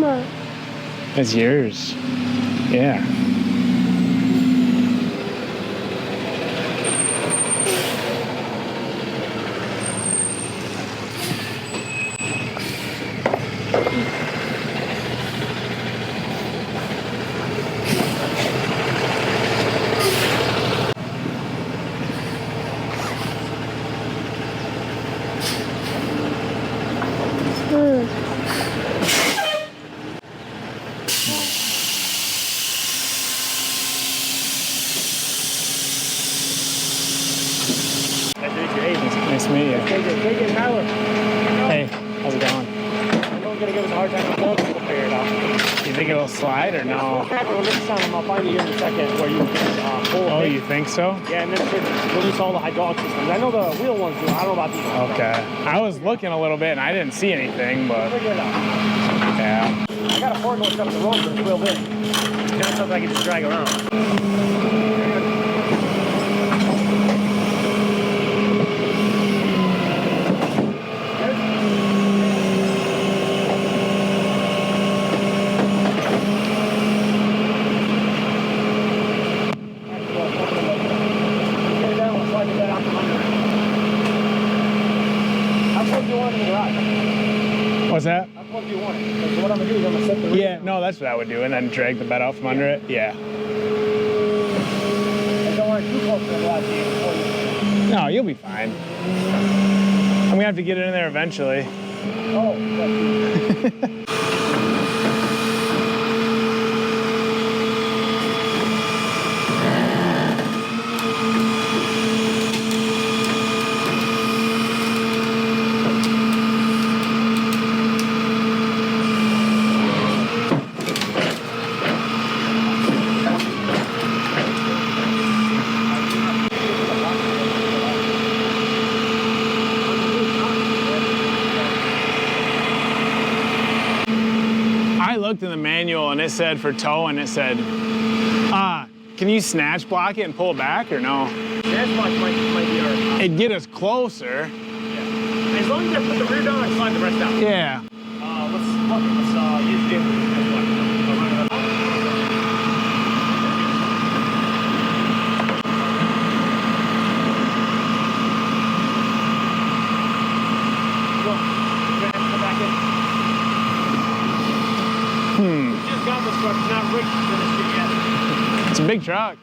It's yours. Yeah. Nice to meet you. Hey, Tyler. Hey, how's it going? I'm going to give us a hard time to we'll figure it out. You think it'll slide or no? Well, next time I'll find you here in a second where you can pull. Oh, you think so? Yeah, and then release all the hydraulic systems. I know the wheel ones do. I don't know about these ones. Okay. I was looking a little bit and I didn't see anything, but Figure it out. yeah. I got a forklift up the road, but it's real big. It's not something I can just drag around. What's that? That's what you want. So what I'm going to do is I'm going to set the rig. Yeah, no, that's what I would do, and then drag the bed out from under it. Yeah. And don't worry too close to the glass before you. No, you'll be fine. I'm going to have to get it in there eventually. Oh, that's In the manual and it said for towing, it said, can you snatch block it and pull it back or no? Snatch block might be our... It'd get us closer. Yeah. As long as I put the rear down, I slide the rest out. Yeah. Let's use the... It's a big truck.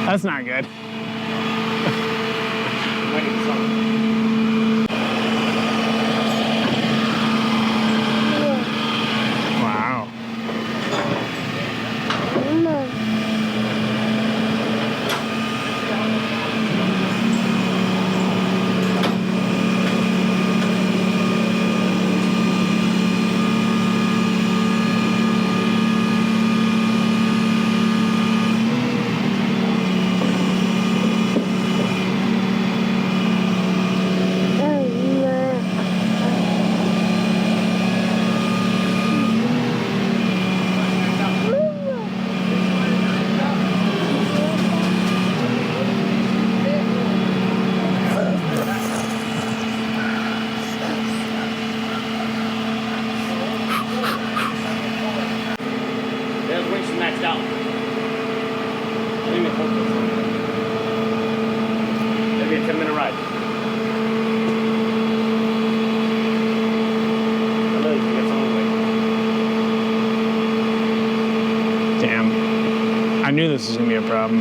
That's not good. Wow. I knew this was going to be a problem.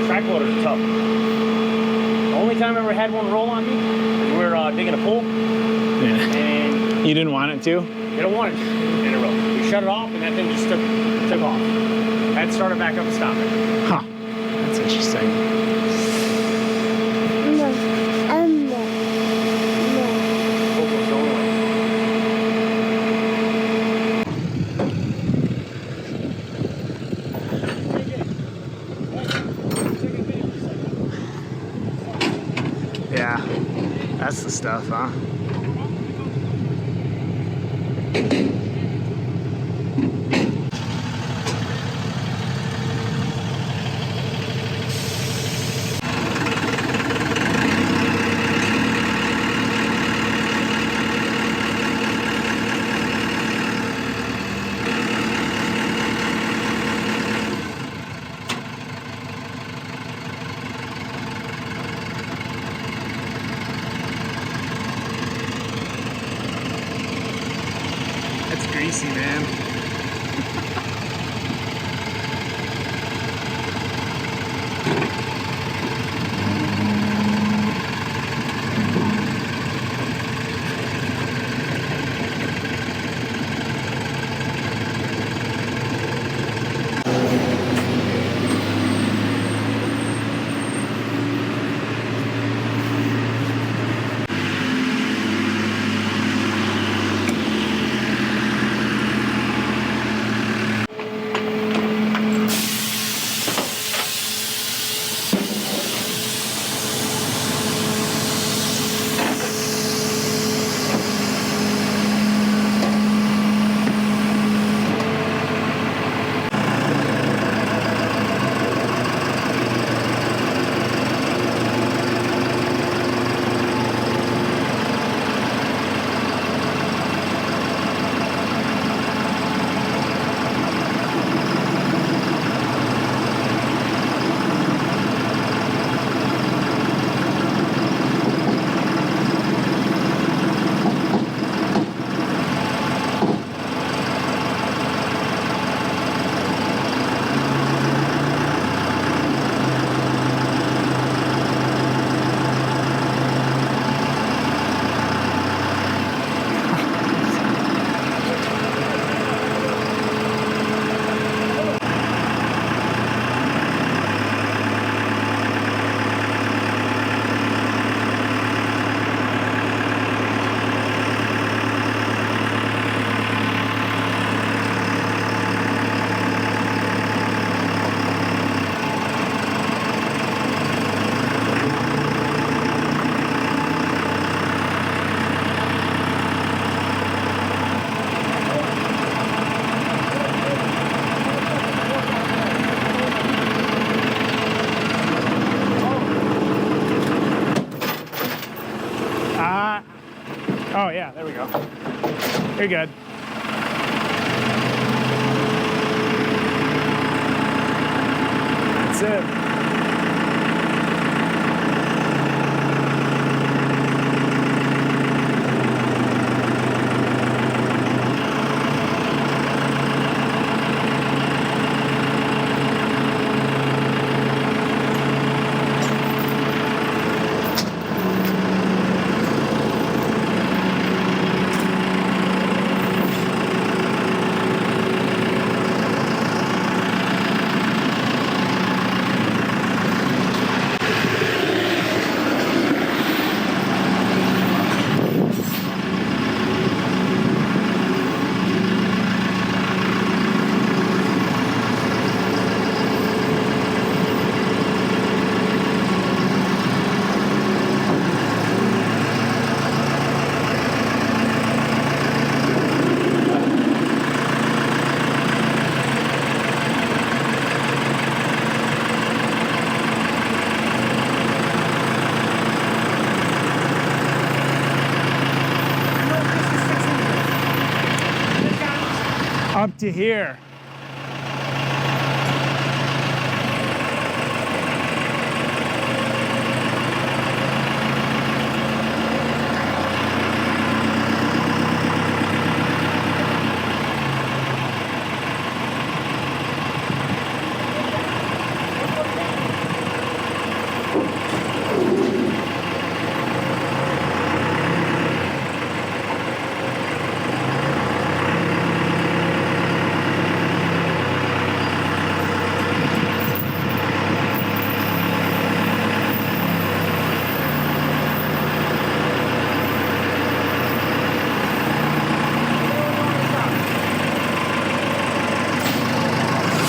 Track loaders are tough. The only time I ever had one roll on me is we were digging a pool. Yeah. And you didn't want it to? You don't want it in a row. We shut it off and that thing just took off. I had to start it back up and stop it. Huh. That's interesting. Yeah, that's the stuff, huh? racy, man. Oh yeah, there we go. You're good. That's it. Up to here.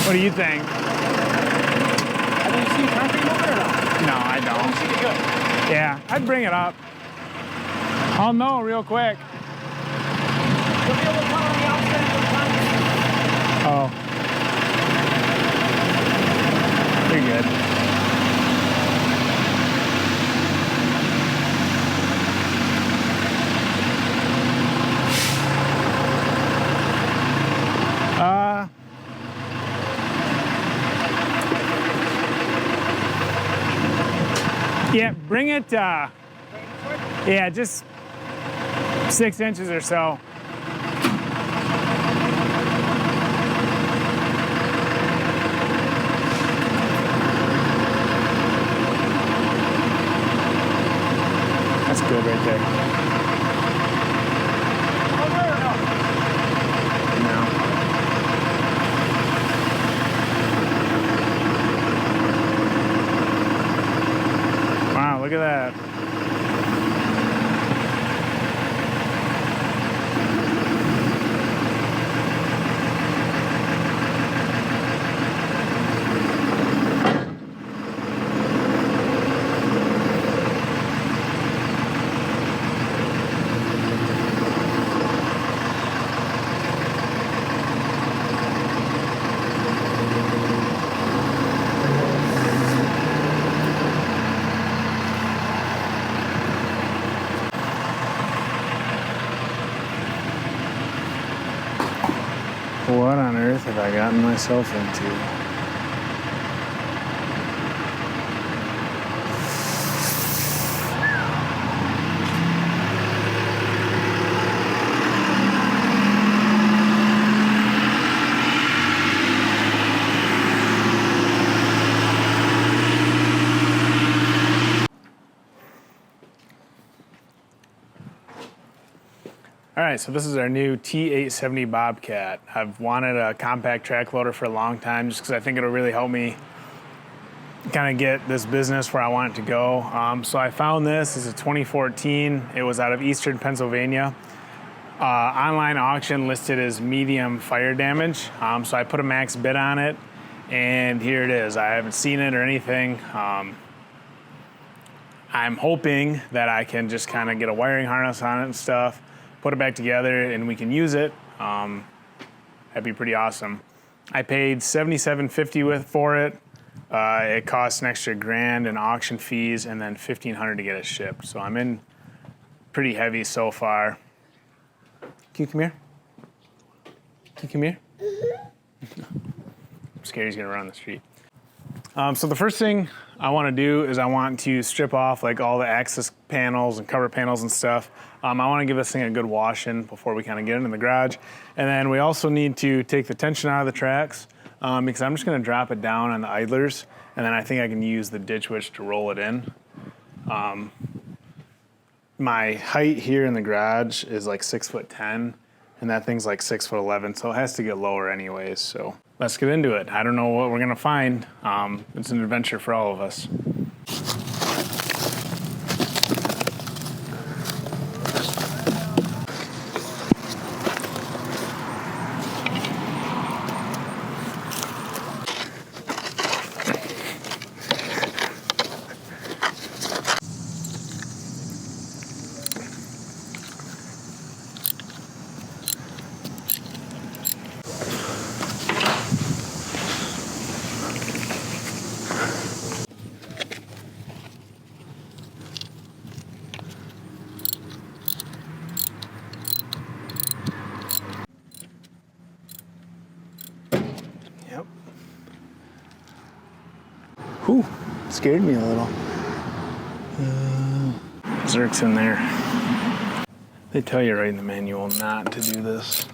What do you think? Have you seen concrete moving or not? No, I don't. You see it good. Yeah, I'd bring it up. I'll know real quick. You'll be able to tell on the outside of the concrete. Oh. You're good. Yeah, bring it, yeah, just 6 inches or so. good right there. No. Wow, look at that. What on earth have I gotten myself into? All right, so this is our new T870 Bobcat. I've wanted a compact track loader for a long time just because I think it'll really help me kind of get this business where I want it to go. So I found this. It's a 2014. It was out of Eastern Pennsylvania. Online auction listed as medium fire damage. So I put a max bid on it, and here it is. I haven't seen it or anything. I'm hoping that I can just kind of get a wiring harness on it and stuff, put it back together, and we can use it. That'd be pretty awesome. I paid $77.50 for it. It costs an extra $1,000 in auction fees and then $1,500 to get it shipped. So I'm in pretty heavy so far. Can you come here? Can you come here? I'm scared he's gonna run on the street. So the first thing I want to do is I want to strip off like all the access panels and cover panels and stuff. I want to give this thing a good washing before we kind of get it in the garage. And then we also need to take the tension out of the tracks because I'm just going to drop it down on the idlers, and then I think I can use the ditch witch to roll it in. My height here in the garage is like 6'10", and that thing's like 6'11", so it has to get lower anyways. So let's get into it. I don't know what we're gonna find. It's an adventure for all of us. Yep. Whew, scared me a little. Zerk's in there. They tell you right in the manual not to do this.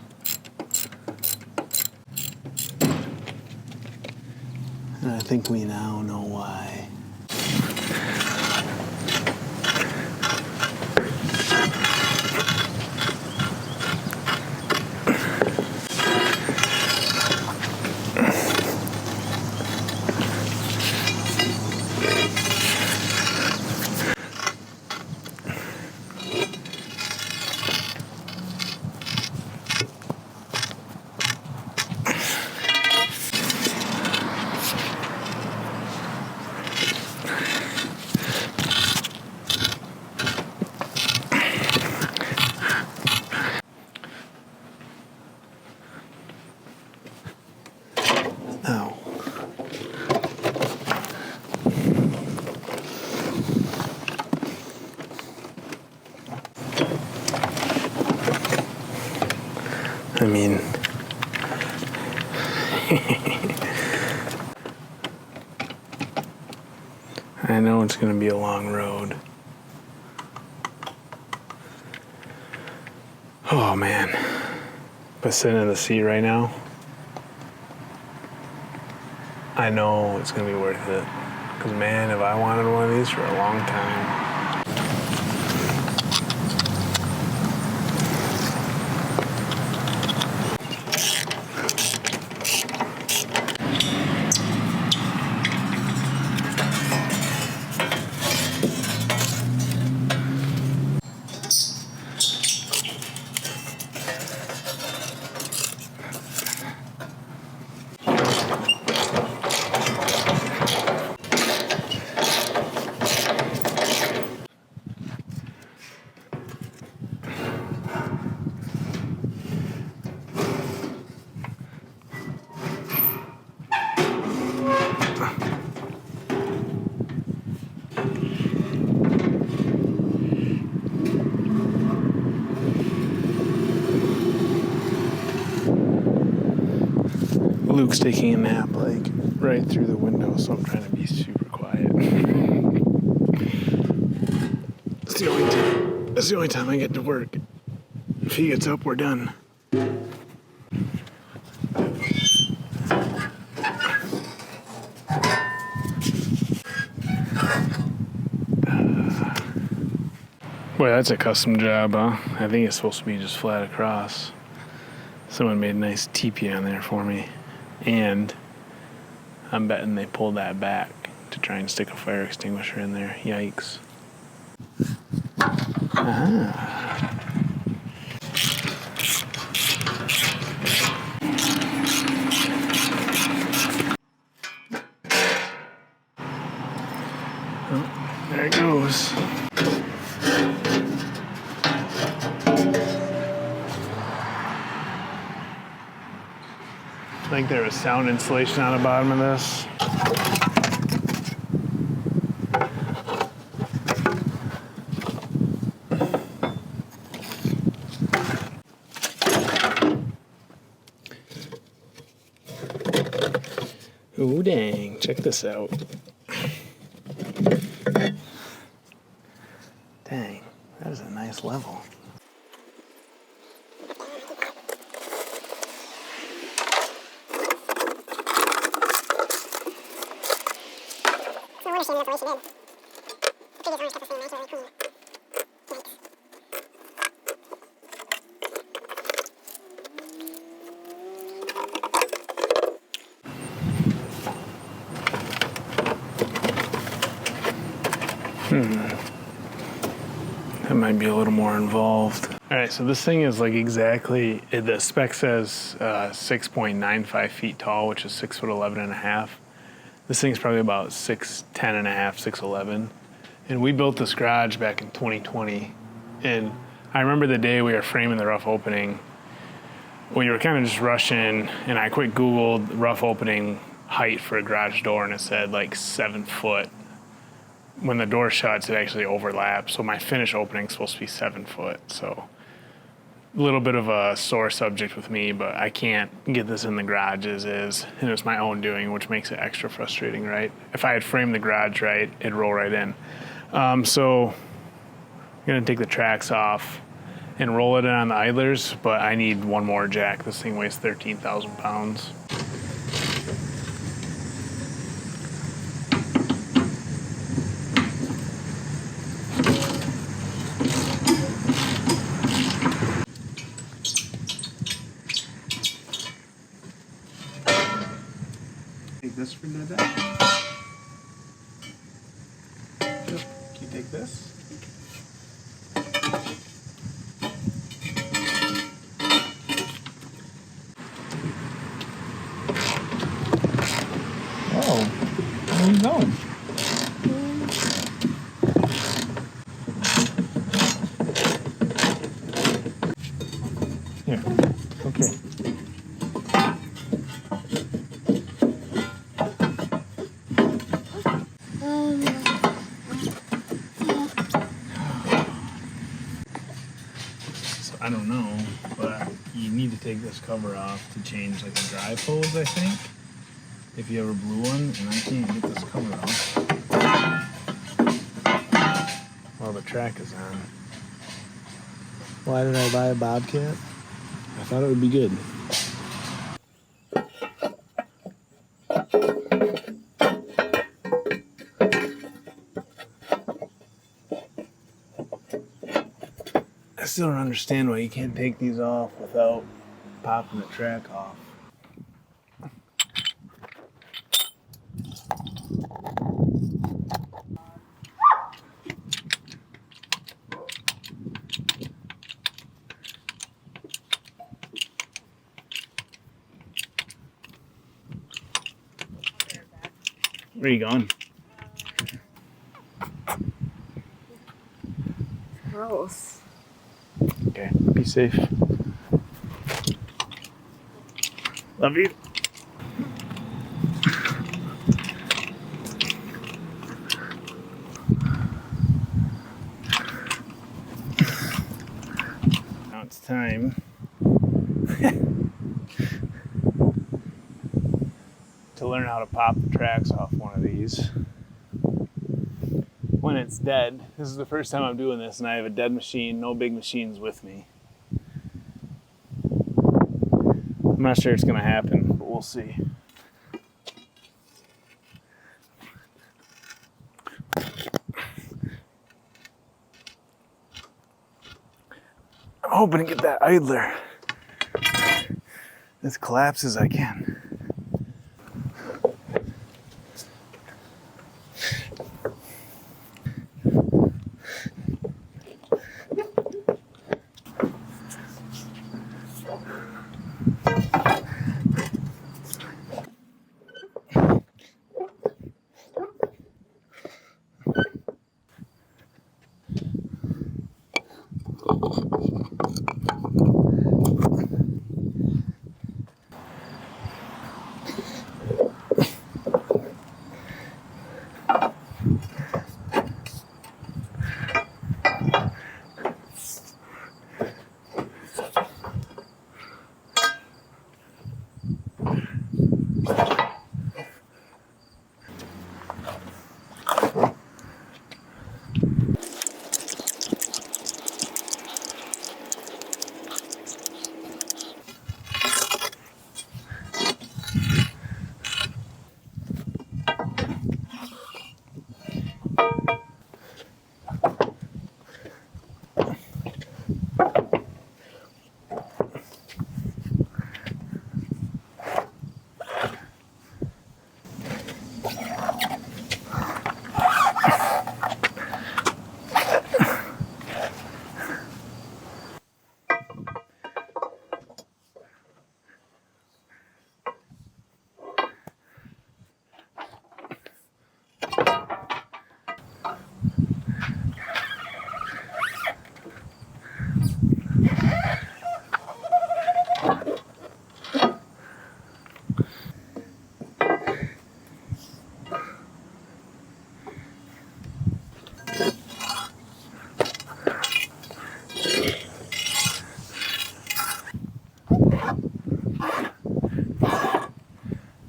And I think we now know why. Oh. I mean, I know it's going to be a long road. Oh man, but sitting in the seat right now, I know it's going to be worth it. Because man, have I wanted one of these for a long time. Luke's taking a nap, like, right through the window, so I'm trying to be super quiet. It's the only time I get to work. If he gets up, we're done. Boy, that's a custom job, huh? I think it's supposed to be just flat across. Someone made a nice teepee on there for me. And I'm betting they pulled that back to try and stick a fire extinguisher in there. Yikes. Ah. Oh, there it goes. I think there was sound insulation on the bottom of this. Ooh, dang. Check this out. Dang, that is a nice level. That might be a little more involved. All right, so this thing is like exactly, the spec says 6.95 feet tall, which is 6'11" and a half. This thing's probably about 6'10" and a half, 6'11". And we built this garage back in 2020. And I remember the day we were framing the rough opening, we were kind of just rushing, and I quick Googled rough opening height for a garage door, and it said like 7 foot. When the door shuts, it actually overlaps. So my finish opening is supposed to be 7 foot. So a little bit of a sore subject with me, but I can't get this in the garage as is. And it's my own doing, which makes it extra frustrating, right? If I had framed the garage right, it'd roll right in. So I'm gonna take the tracks off and roll it in on the idlers, but I need one more jack. This thing weighs 13,000 pounds. Take this for the deck. Can you take this? Oh, where are you going? Here, okay. I don't know, but you need to take this cover off to change like the drive hose, I think. If you ever blew one, and I can't get this cover off while the track is on. Why did I buy a Bobcat? I thought it would be good. I still don't understand why you can't take these off without popping the track off. Where are you going? Gross. Okay, be safe. Love you. Now it's time to learn how to pop the tracks off one of these when it's dead. This is the first time I'm doing this, and I have a dead machine, no big machines with me. I'm not sure it's gonna happen, but we'll see. I'm hoping to get that idler as collapsed as I can.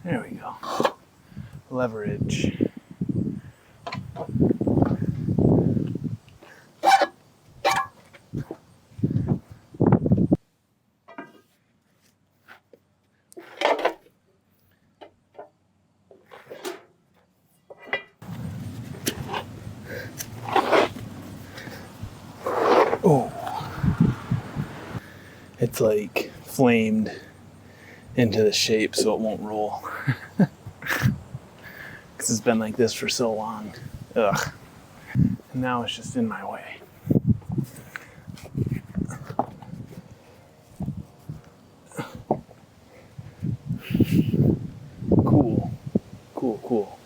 There we go. Leverage. Oh, it's like flamed into the shape so it won't roll. Because it's been like this for so long. Ugh. And now it's just in my way. Cool. Cool, cool.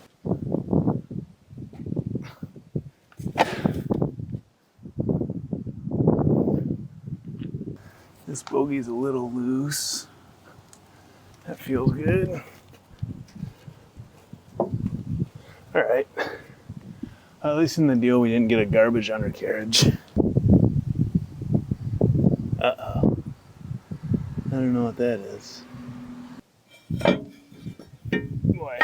This bogey's a little loose. That feels good. All right. At least in the deal, we didn't get a garbage undercarriage. Uh-oh. I don't know what that is. Boy,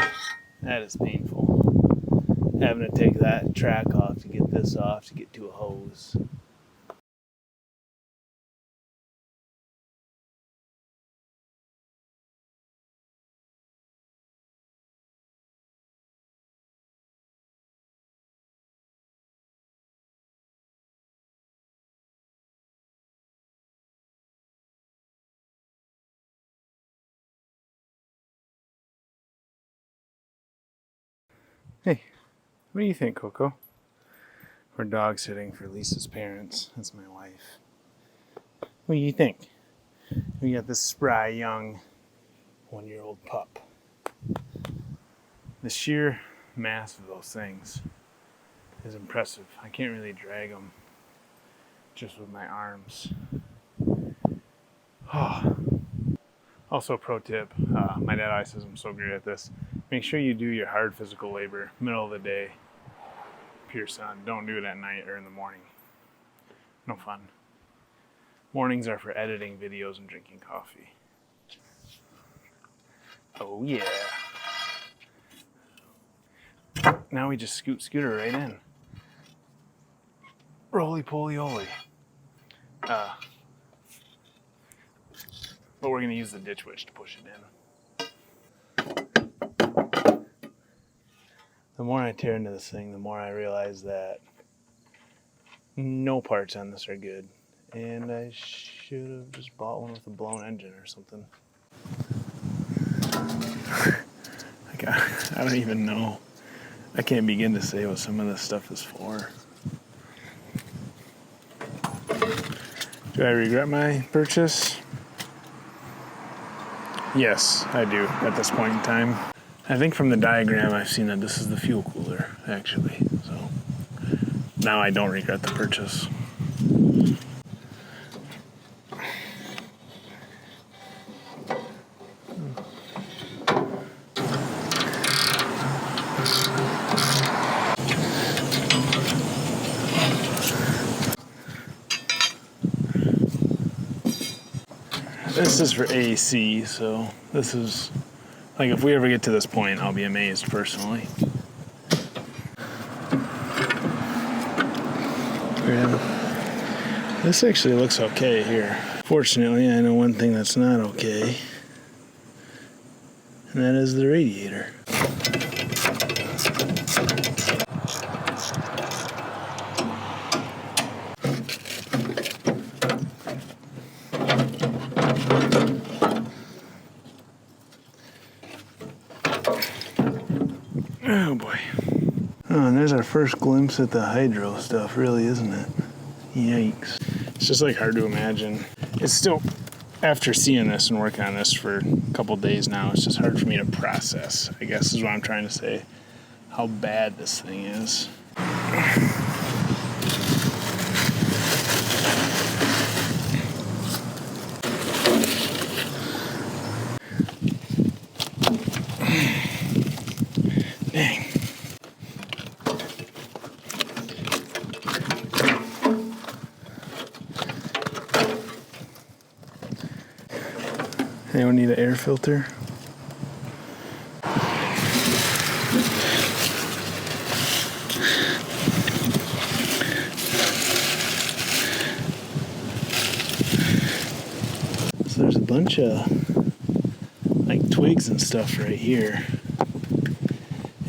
that is painful. Having to take that track off to get this off to get to a hose. Hey, what do you think, Coco? We're dog sitting for Lisa's parents. That's my wife. What do you think? We got this spry young 1-year-old pup. The sheer mass of those things is impressive. I can't really drag them just with my arms. Oh. Also, pro tip, my dad always says I'm so great at this. Make sure you do your hard physical labor middle of the day, pure sun. Don't do it at night or in the morning. No fun. Mornings are for editing videos and drinking coffee. Oh yeah. now we just scoot scooter right in. Roly-poly-oly. But we're gonna use the ditch witch to push it in. The more I tear into this thing, the more I realize that no parts on this are good. And I should have just bought one with a blown engine or something. I don't even know. I can't begin to say what some of this stuff is for. Do I regret my purchase? Yes, I do at this point in time. I think from the diagram I've seen that this is the fuel cooler, actually. So now I don't regret the purchase. This is for AC, so this is, like, if we ever get to this point, I'll be amazed personally. Yeah. This actually looks okay here. Fortunately, I know one thing that's not okay, and that is the radiator. Oh boy. Oh, and there's our first glimpse at the hydro stuff, really, isn't it? Yikes. It's just like hard to imagine. It's still, after seeing this and working on this for a couple days now, it's just hard for me to process, I guess is what I'm trying to say, how bad this thing is. Dang. Anyone need an air filter? So there's a bunch of like twigs and stuff right here.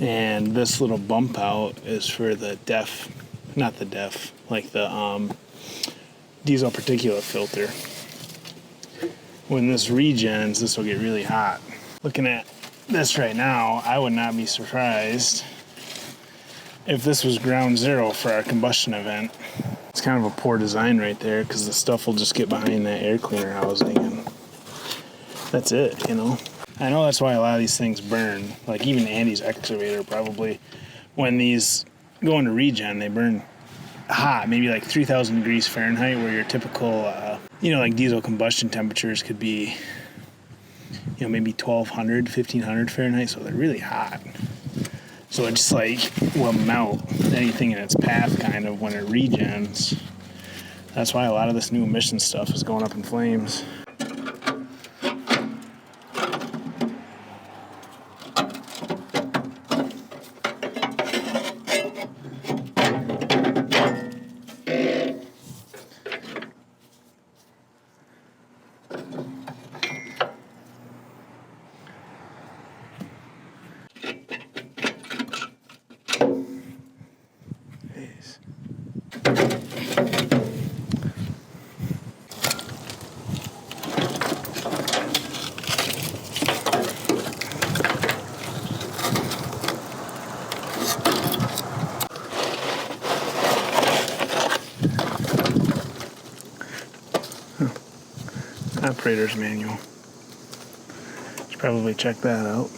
And this little bump out is for the like the diesel particulate filter. When this regens, this will get really hot. Looking at this right now, I would not be surprised if this was ground zero for our combustion event. It's kind of a poor design right there because the stuff will just get behind that air cleaner housing and that's it, you know. I know that's why a lot of these things burn. Like even Andy's excavator probably, when these go into regen, they burn hot, maybe like 3,000 degrees Fahrenheit, where your typical, like diesel combustion temperatures could be, maybe 1,200, 1,500 Fahrenheit, so they're really hot. So it just like will melt anything in its path kind of when it regens. That's why a lot of this new emission stuff is going up in flames. Operator's manual. Should probably check that out.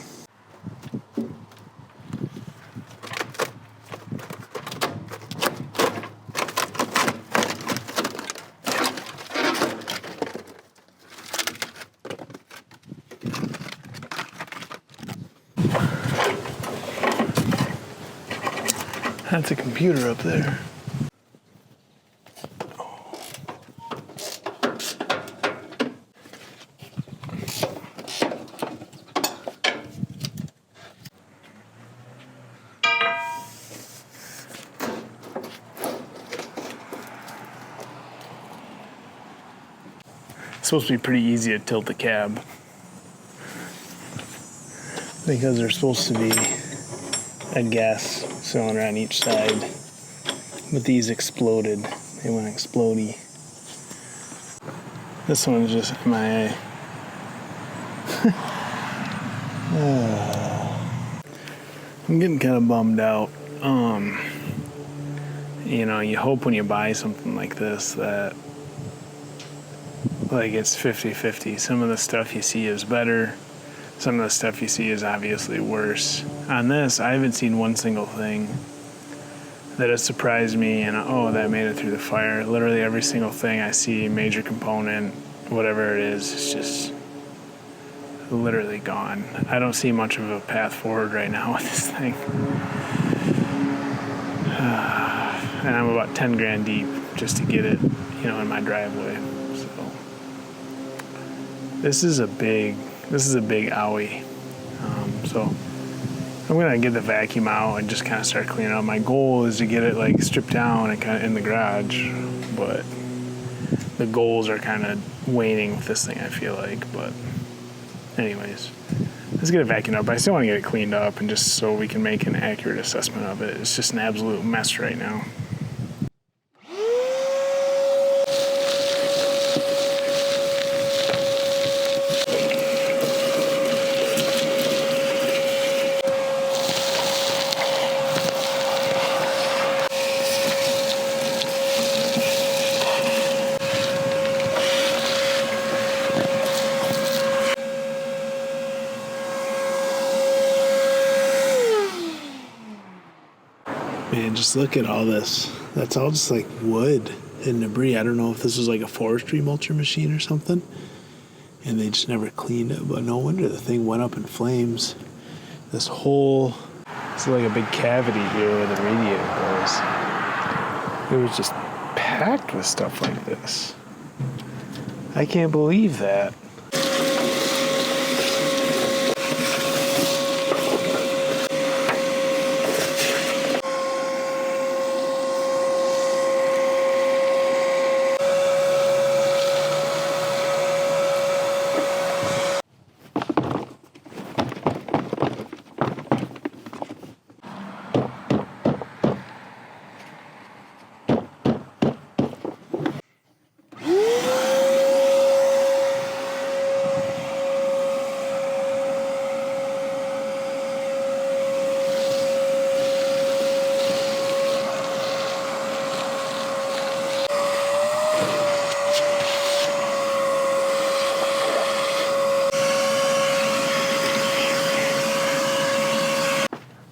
That's a computer up there. It's supposed to be pretty easy to tilt the cab, because there's supposed to be a gas cylinder on each side, but these exploded. They went explodey. This one's just MIA. I'm getting kind of bummed out. You know, you hope when you buy something like this that like it's 50-50. Some of the stuff you see is better. Some of the stuff you see is obviously worse. On this, I haven't seen one single thing that has surprised me and, oh, that made it through the fire. Literally every single thing I see, major component, whatever it is, it's just literally gone. I don't see much of a path forward right now with this thing. And I'm about 10 grand deep just to get it, you know, in my driveway. So this is a big owie. So I'm gonna get the vacuum out and just kind of start cleaning up. My goal is to get it like stripped down and kind of in the garage, but the goals are kind of waning with this thing, I feel like. But anyways, let's get it vacuumed up. I still want to get it cleaned up, and just so we can make an accurate assessment of it. It's just an absolute mess right now. Man, just look at all this. That's all just like wood and debris. I don't know if this was like a forestry mulcher machine or something, and they just never cleaned it. But no wonder the thing went up in flames. This is like a big cavity here where the radiator goes. It was just packed with stuff like this. I can't believe that.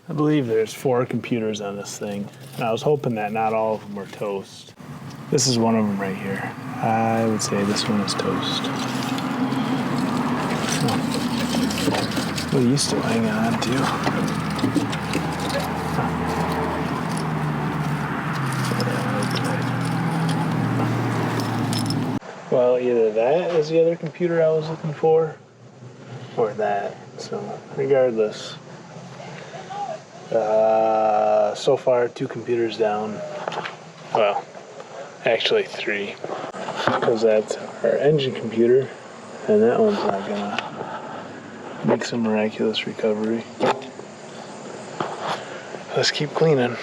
I believe there's 4 computers on this thing. And I was hoping that not all of them were toast. This is one of them right here. I would say this one is toast. Oh. What are you still hanging on to? Well, either that is the other computer I was looking for, or that. So, regardless. So far, 2 computers down. Well, actually 3. Because that's our engine computer, and that one's not gonna make some miraculous recovery. Let's keep cleaning.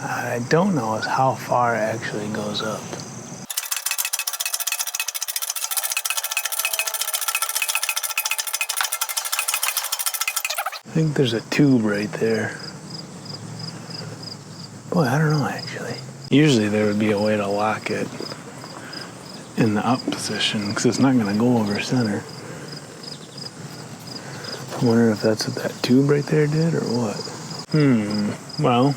I don't know is how far it actually goes up. I think there's a tube right there. Boy, I don't know actually. Usually there would be a way to lock it in the up position because it's not going to go over center. I wonder if that's what that tube right there did or what. Well,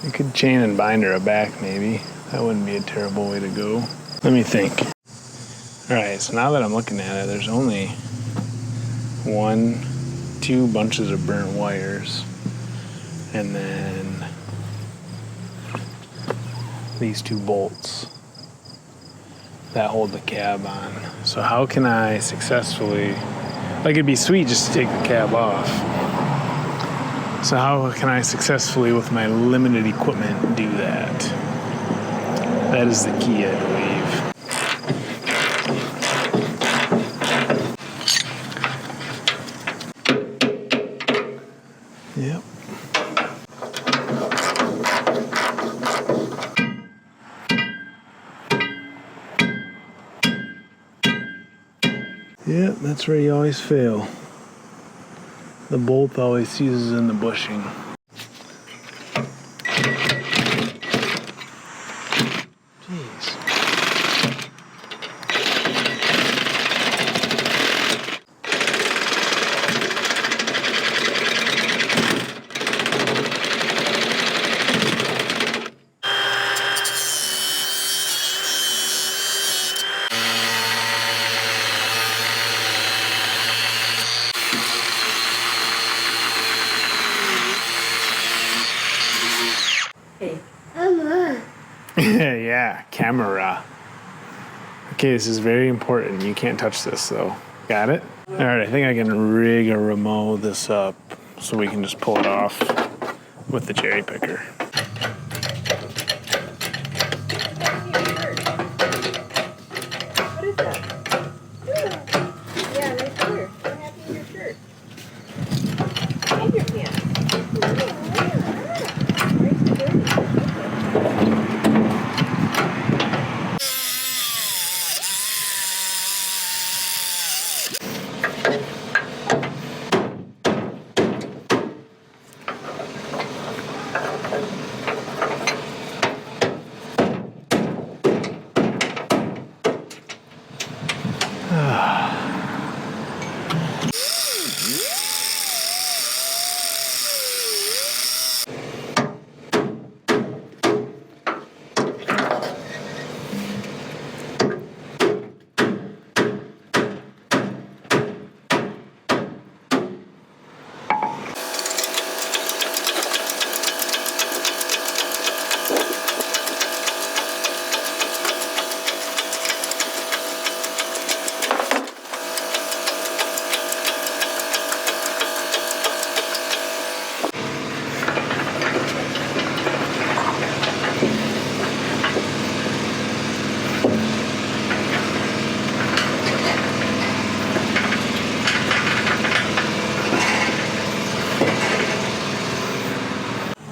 you could chain and binder her back maybe. That wouldn't be a terrible way to go. Let me think. All right, so now that I'm looking at it, there's only two bunches of burnt wires, and then these 2 bolts that hold the cab on. So how can I successfully, like it'd be sweet just to take the cab off. So how can I successfully, with my limited equipment, do that? That is the key, I believe. Yep. Yep, that's where you always fail. The bolt always seizes in the bushing. Jeez. Yeah, camera. Okay, this is very important. You can't touch this though. Got it? All right, I think I can rig or remote this up so we can just pull it off with the cherry picker. What is that? Yeah, right there. What happened to your shirt? And your pants.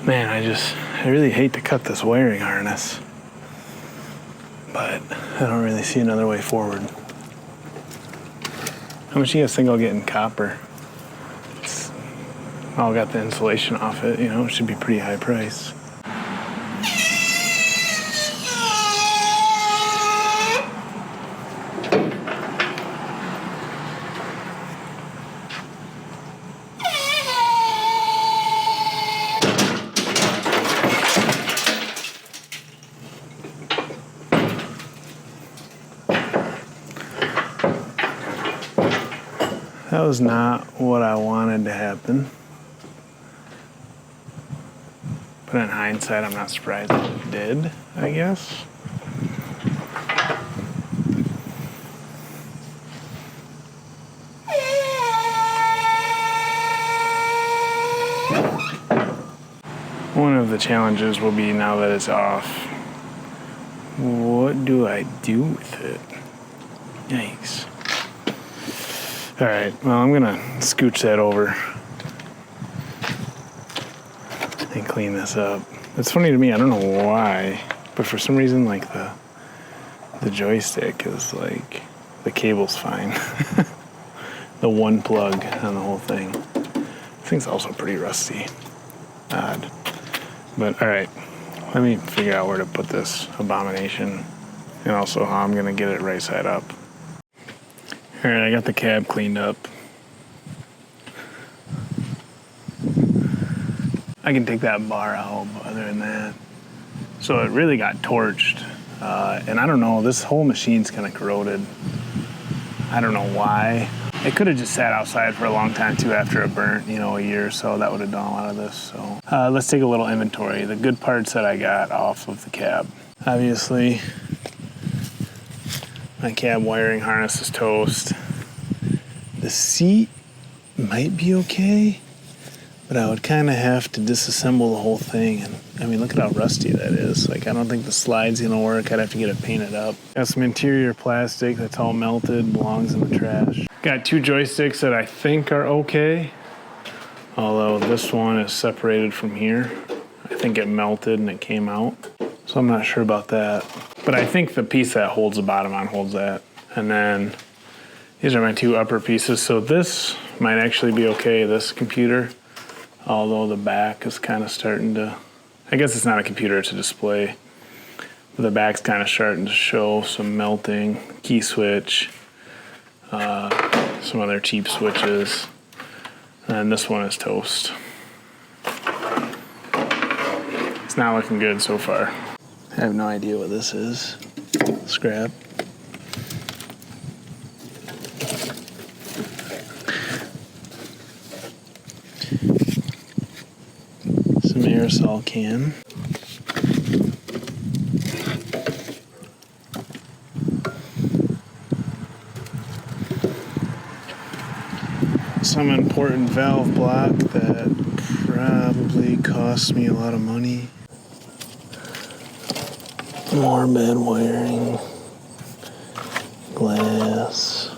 Man, I really hate to cut this wiring harness, but I don't really see another way forward. How much do you guys think I'll get in copper? It's all got the insulation off it, you know, it should be pretty high price. That was not what I wanted to happen. But in hindsight, I'm not surprised it did, I guess. One of the challenges will be, now that it's off, what do I do with it? Yikes. All right, well, I'm gonna scooch that over and clean this up. It's funny to me, I don't know why, but for some reason, like the joystick is like, the cable's fine. The one plug on the whole thing. This thing's also pretty rusty. Odd. But all right, let me figure out where to put this abomination and also how I'm gonna get it right side up. All right, I got the cab cleaned up. I can take that bar out, but other than that. So it really got torched. And I don't know, this whole machine's kind of corroded. I don't know why. It could have just sat outside for a long time too after it burnt, you know, a year or so. That would have done a lot of this. So let's take a little inventory. The good parts that I got off of the cab. Obviously, my cab wiring harness is toast. The seat might be okay, but I would kind of have to disassemble the whole thing. And I mean, look at how rusty that is. Like, I don't think the slide's gonna work. I'd have to get it painted up. Got some interior plastic that's all melted, belongs in the trash. Got 2 joysticks that I think are okay, although this one is separated from here. I think it melted and it came out, so I'm not sure about that. But I think the piece that holds the bottom on holds that. And then these are my 2 upper pieces. So this might actually be okay, this computer, although the back is kind of starting to, I guess it's not a computer, it's a display. But the back's kind of starting to show some melting, key switch, some other cheap switches, and this one is toast. It's not looking good so far. I have no idea what this is. Scrap. Some aerosol can. Some important valve block that probably cost me a lot of money. More bad wiring. Glass.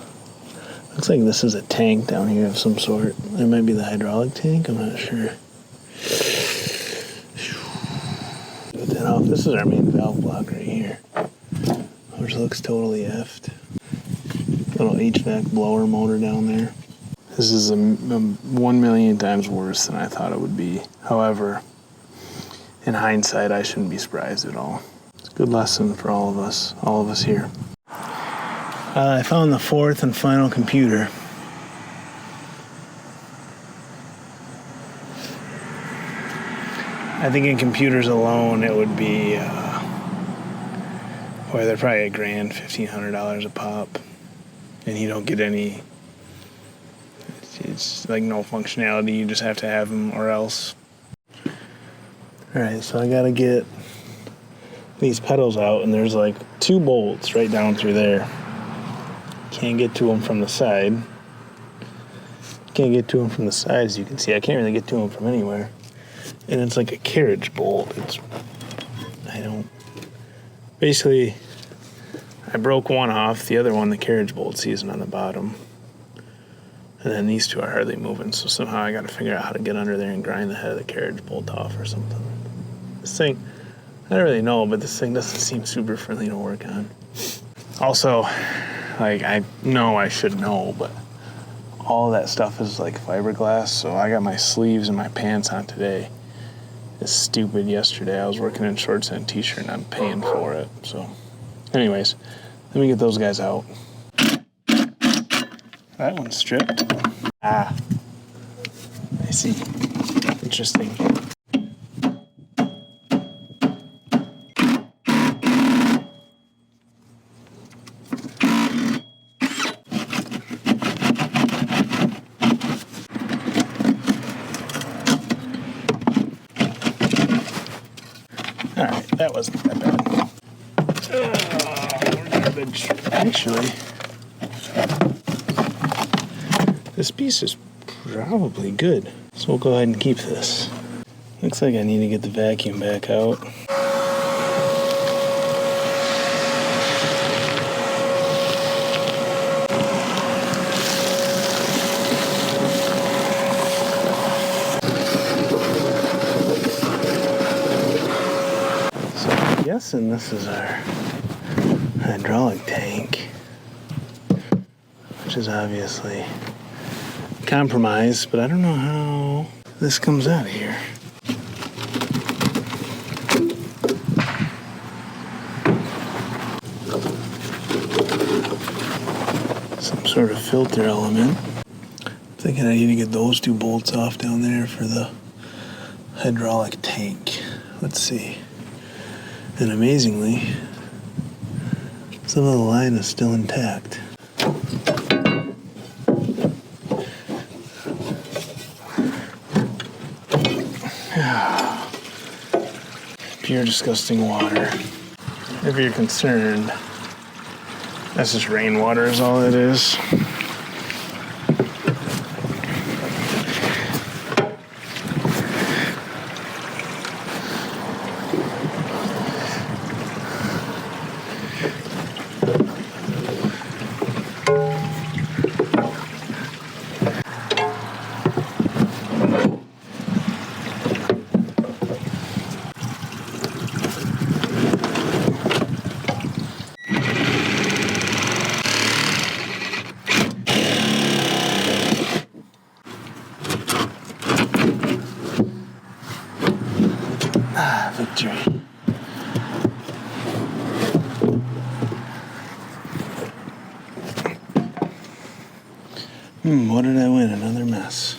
Looks like this is a tank down here of some sort. It might be the hydraulic tank, I'm not sure. Put that off. This is our main valve block right here, which looks totally effed. Little HVAC blower motor down there. This is a 1,000,000 times worse than I thought it would be. However, in hindsight, I shouldn't be surprised at all. It's a good lesson for all of us here. I found the 4th and final computer. I think in computers alone, it would be, boy, they're probably $1,000, $1,500 a pop, and you don't get any. It's like no functionality. You just have to have them or else. All right, so I gotta get these pedals out, and there's like 2 bolts right down through there. Can't get to them from the side. Can't get to them from the side, as you can see. I can't really get to them from anywhere. And it's like a carriage bolt. Basically, I broke one off. The other one, the carriage bolt season on the bottom. And then these 2 are hardly moving, so somehow I gotta figure out how to get under there and grind the head of the carriage bolt off or something. This thing, I don't really know, but this thing doesn't seem super friendly to work on. Also, like, I know I should know, but all that stuff is like fiberglass, so I got my sleeves and my pants on today. It's stupid. Yesterday I was working in shorts and a t-shirt and I'm paying for it. So anyways, let me get those guys out. That one's stripped. Ah, I see. Interesting. Alright, that wasn't that bad. More garbage. Actually, this piece is probably good. So we'll go ahead and keep this. Looks like I need to get the vacuum back out. And this is our hydraulic tank, which is obviously compromised, but I don't know how this comes out of here. Some sort of filter element. I'm thinking I need to get those 2 bolts off down there for the hydraulic tank. Let's see. And amazingly, some of the line is still intact. pure, disgusting water. If you're concerned, that's just rainwater is all it is. Victory. What did I win? Another mess.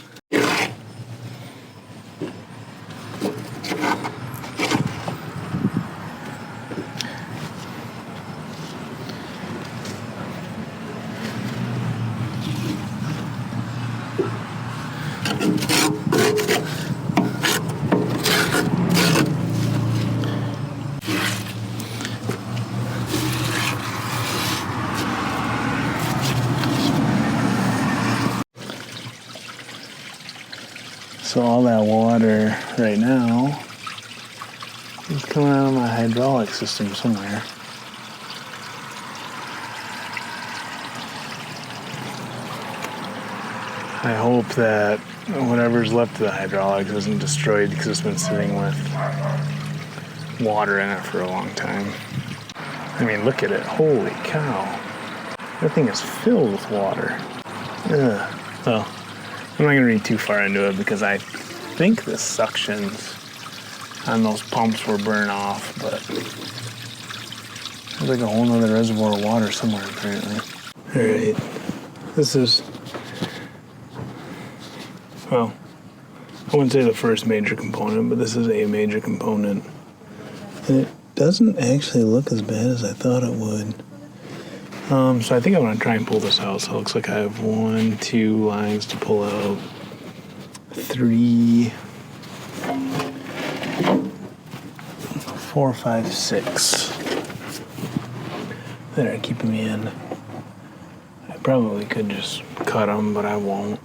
So all that water right now is coming out of my hydraulic system somewhere. I hope that whatever's left of the hydraulics isn't destroyed because it's been sitting with water in it for a long time. I mean, look at it. Holy cow. That thing is filled with water. Ugh. Well, I'm not going to read too far into it because I think the suctions on those pumps were burned off, but there's like a whole nother reservoir of water somewhere apparently. Alright, this is, well, I wouldn't say the first major component, but this is a major component. And it doesn't actually look as bad as I thought it would. So I think I'm going to try and pull this out. So it looks like I have 1, 2 lines to pull out, 3, 4, 5, 6 that are keeping me in. I probably could just cut them, but I won't.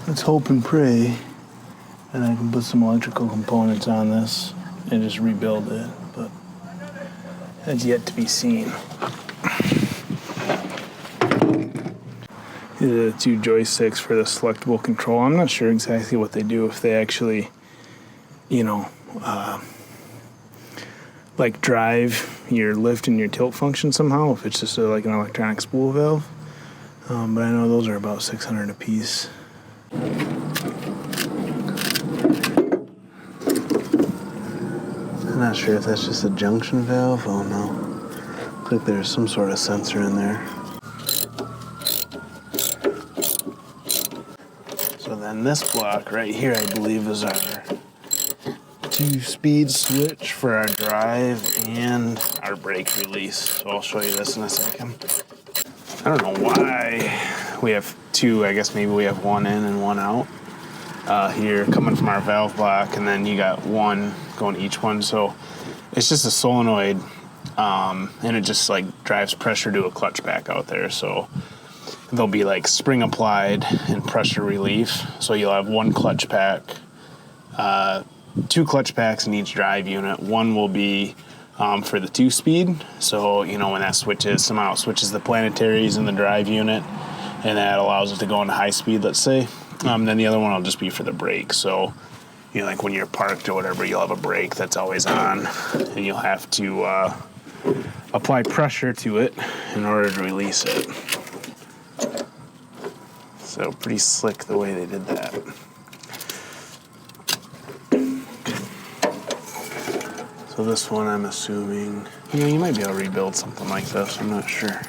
Let's hope and pray that I can put some electrical components on this and just rebuild it, but that's yet to be seen. These are the 2 joysticks for the selectable control. I'm not sure exactly what they do, if they actually, you know, like drive your lift and your tilt function somehow, if it's just like an electronic spool valve. But I know those are about $600 a piece. I'm not sure if that's just a junction valve. Oh no. Looks like there's some sort of sensor in there. So then this block right here, I believe, is our 2-speed switch for our drive and our brake release. So I'll show you this in a second. I don't know why we have 2. I guess maybe we have 1 in and 1 out here coming from our valve block, and then you got 1 going each one. So it's just a solenoid, and it just like drives pressure to a clutch pack out there. So there'll be like spring applied and pressure relief. So you'll have 1 clutch pack, 2 clutch packs in each drive unit. 1 will be for the 2-speed. So, you know, when that switches, somehow it switches the planetaries in the drive unit, and that allows it to go into high speed, let's say. Then the other one will just be for the brake. So, you know, like when you're parked or whatever, you'll have a brake that's always on, and you'll have to apply pressure to it in order to release it. So pretty slick the way they did that. So this one, I'm assuming, you might be able to rebuild something like this, I'm not sure.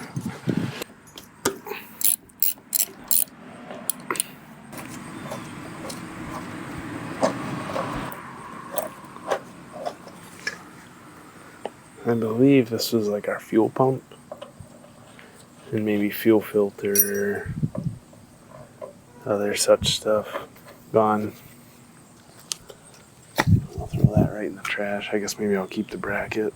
I believe this was like our fuel pump and maybe fuel filter, other such stuff. Gone. I'll throw that right in the trash. I guess maybe I'll keep the bracket.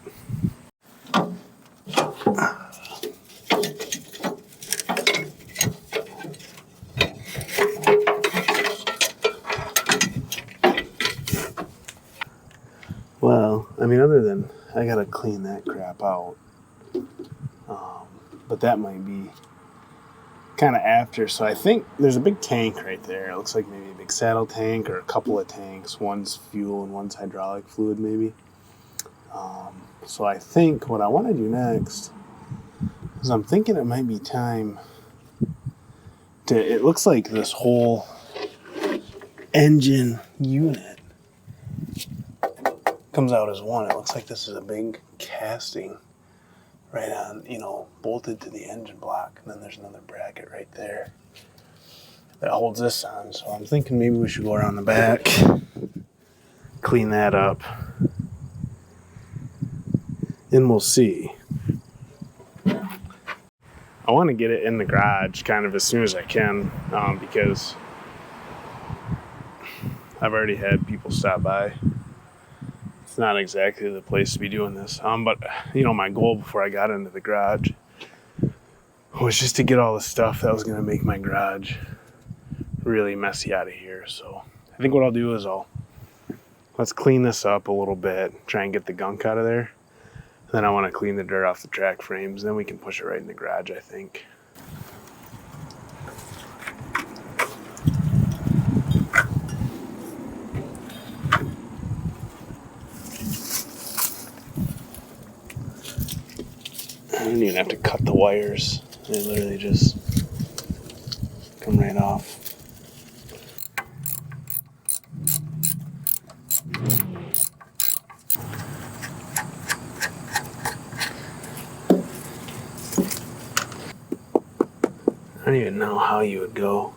Well, I mean, other than I gotta clean that crap out, but that might be kind of after. So I think there's a big tank right there. It looks like maybe a big saddle tank or a couple of tanks. One's fuel and one's hydraulic fluid, maybe. So I think what I want to do next is I'm thinking it might be time to. It looks like this whole engine unit comes out as one. It looks like this is a big casting right on, bolted to the engine block. And then there's another bracket right there that holds this on. So I'm thinking maybe we should go around the back, clean that up, and we'll see. I want to get it in the garage kind of as soon as I can, because I've already had people stop by. It's not exactly the place to be doing this. But my goal before I got into the garage was just to get all the stuff that was going to make my garage really messy out of here. So I think what I'll do is let's clean this up a little bit, try and get the gunk out of there. Then I want to clean the dirt off the track frames. Then we can push it right in the garage, I think. I don't even have to cut the wires. They literally just come right off. I don't even know how you would go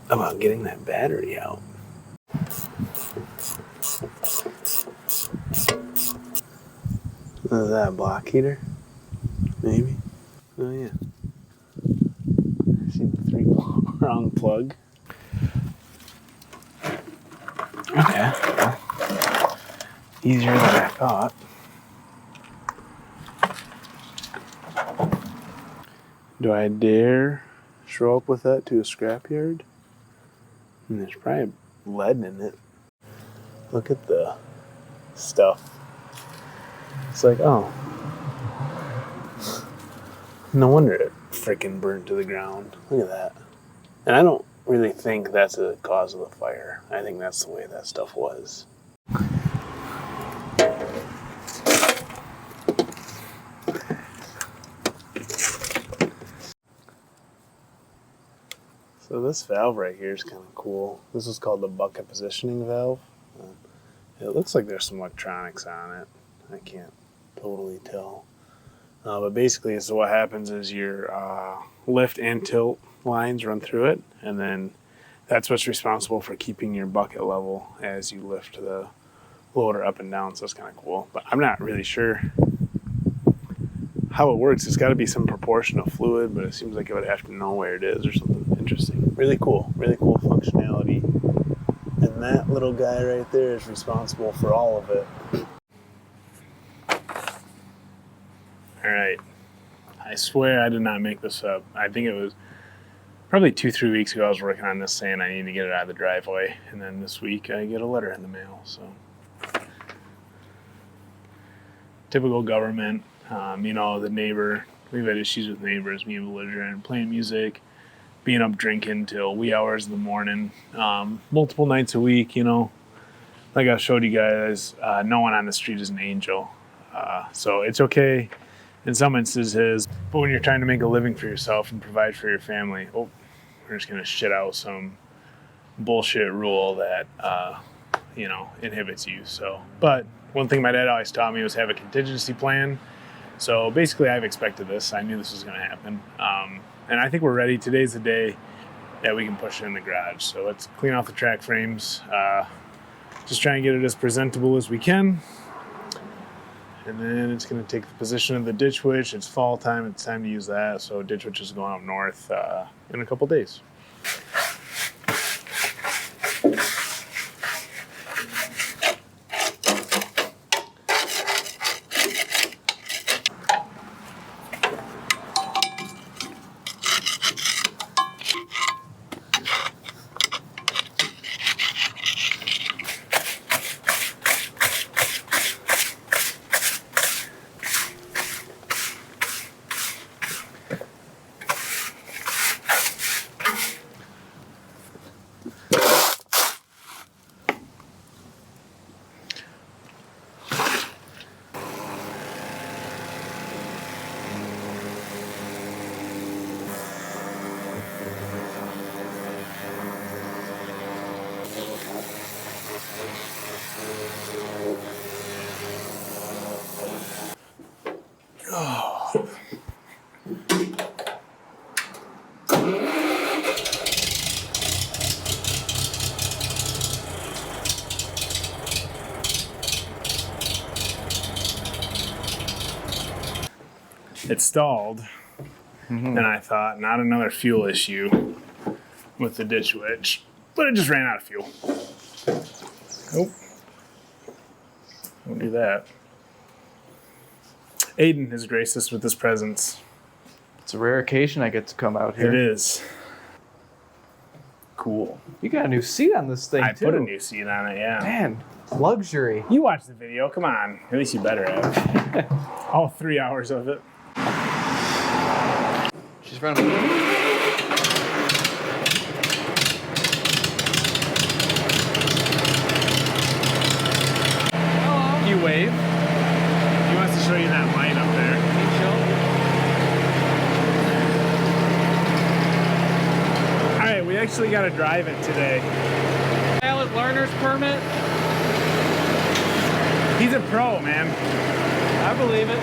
about getting that battery out. Is that a block heater? Maybe. Oh yeah. I see the 3 wrong plug. Okay. Well, easier than I thought. Do I dare show up with that to a scrapyard? And there's probably lead in it. Look at the stuff. It's like, oh. No wonder it freaking burned to the ground. Look at that. And I don't really think that's the cause of the fire. I think that's the way that stuff was. So this valve right here is kind of cool. This is called the bucket positioning valve. It looks like there's some electronics on it. I can't totally tell. But basically, so what happens is your lift and tilt lines run through it, and then that's what's responsible for keeping your bucket level as you lift the loader up and down. So it's kind of cool. But I'm not really sure how it works. It's got to be some proportion of fluid, but it seems like it would have to know where it is or something interesting. Really cool functionality. And that little guy right there is responsible for all of it. All right. I swear I did not make this up. I think it was probably 2-3 weeks ago I was working on this saying I need to get it out of the driveway. And then this week I get a letter in the mail. So typical government. The neighbor, we've had issues with neighbors, me and belligerent, playing music, being up drinking till wee hours in the morning, multiple nights a week, Like I showed you guys, no one on the street is an angel. So it's okay in some instances, but when you're trying to make a living for yourself and provide for your family, oh, we're just gonna shit out some bullshit rule that inhibits you. So, but one thing my dad always taught me was have a contingency plan. So basically, I've expected this. I knew this was going to happen, and I think we're ready. Today's the day that we can push it in the garage. So let's clean off the track frames. Just try and get it as presentable as we can. And then it's going to take the position of the ditch witch. It's fall time. It's time to use that. So ditch witch is going up north in a couple days. It stalled, and I thought, not another fuel issue with the ditch witch, but it just ran out of fuel. Nope. Don't do that. Aiden has graced us with his presence. It's a rare occasion I get to come out here. It is. Cool. You got a new seat on this thing, I too. put a new seat on it, yeah. Man, luxury. You watched the video, come on. At least you better have. All 3 hours of it. She's running. Hello. You wave. He wants to show you that light up there. All right, we actually got to drive it today. Valid learner's permit. He's a pro, man. I believe it.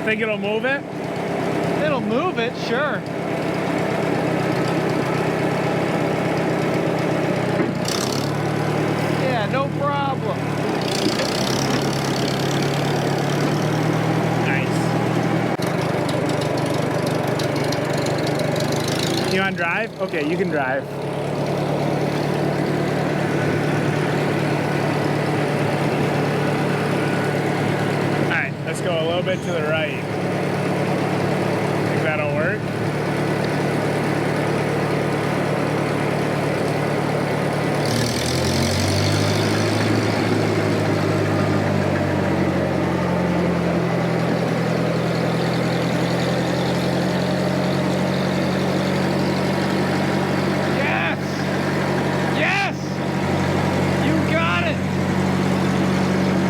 Think it'll move it? It'll move it, sure. Yeah, no problem. Nice. You want to drive? Okay, you can drive. Let's go a little bit to the right. Think that'll work? Yes! Yes! You got it!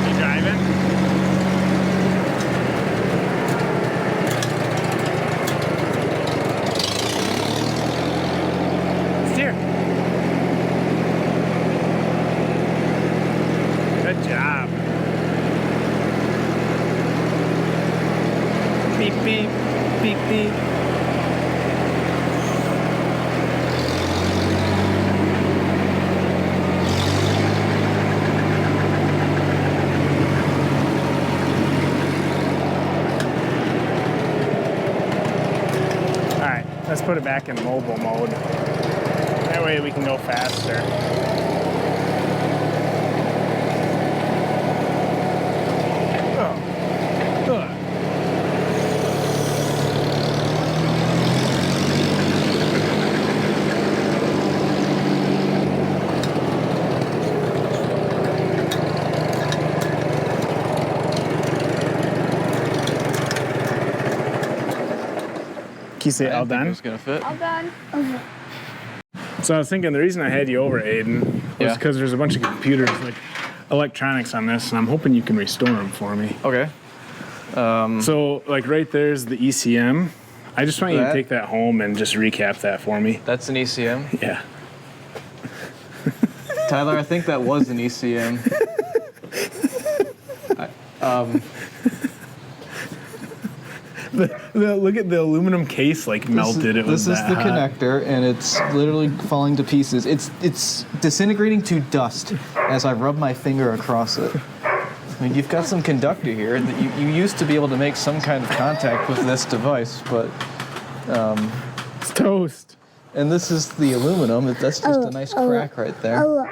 You driving? just put it back in mobile mode. That way we can go faster. Can you say all done? It's gonna fit. All done. So I was thinking the reason I had you over, Aiden, was Yeah. because there's a bunch of computers, like electronics on this, and I'm hoping you can restore them for me. Okay. So, like right there's the ECM. I just want you to That? take that home and just recap that for me. That's an ECM. Yeah. Tyler, I think that was an ECM. Look at the aluminum case, like melted. It was This is that the hot. connector, and it's literally falling to pieces. It's disintegrating to dust as I rub my finger across it. I mean, you've got some conductor here. That you used to be able to make some kind of contact with this device, but It's toast. and this is the aluminum. That's just a nice crack right there.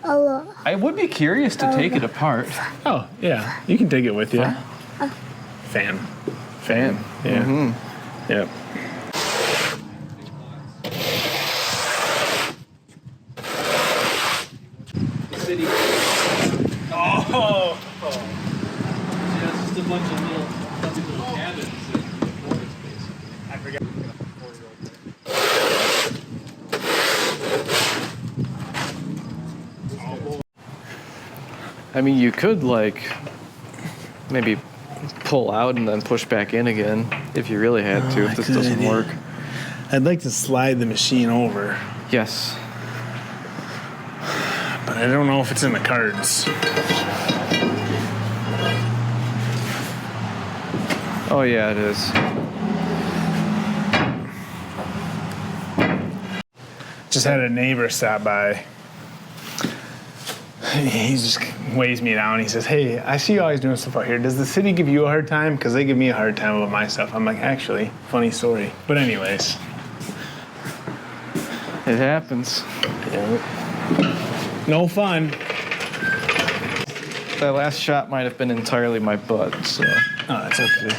I would be curious to take it apart. Oh, yeah. You can take it with you. Fan. Fan. Yeah. Mm-hmm. Yep. Oh! Yeah, it's just a bunch of little cabins. I forgot. I mean, you could like maybe pull out and then push back in again if you really had to. If this good doesn't idea. work. I'd like to slide the machine over, Yes. but I don't know if it's in the cards. Oh yeah, it is. Just had a neighbor stop by. He just weighs me down. He says, "Hey, I see you always doing stuff out here. Does the city give you a hard time? Because they give me a hard time about my stuff." I'm like, "Actually, funny story." But anyways. It happens. No fun. That last shot might have been entirely my butt, so. Oh, that's okay.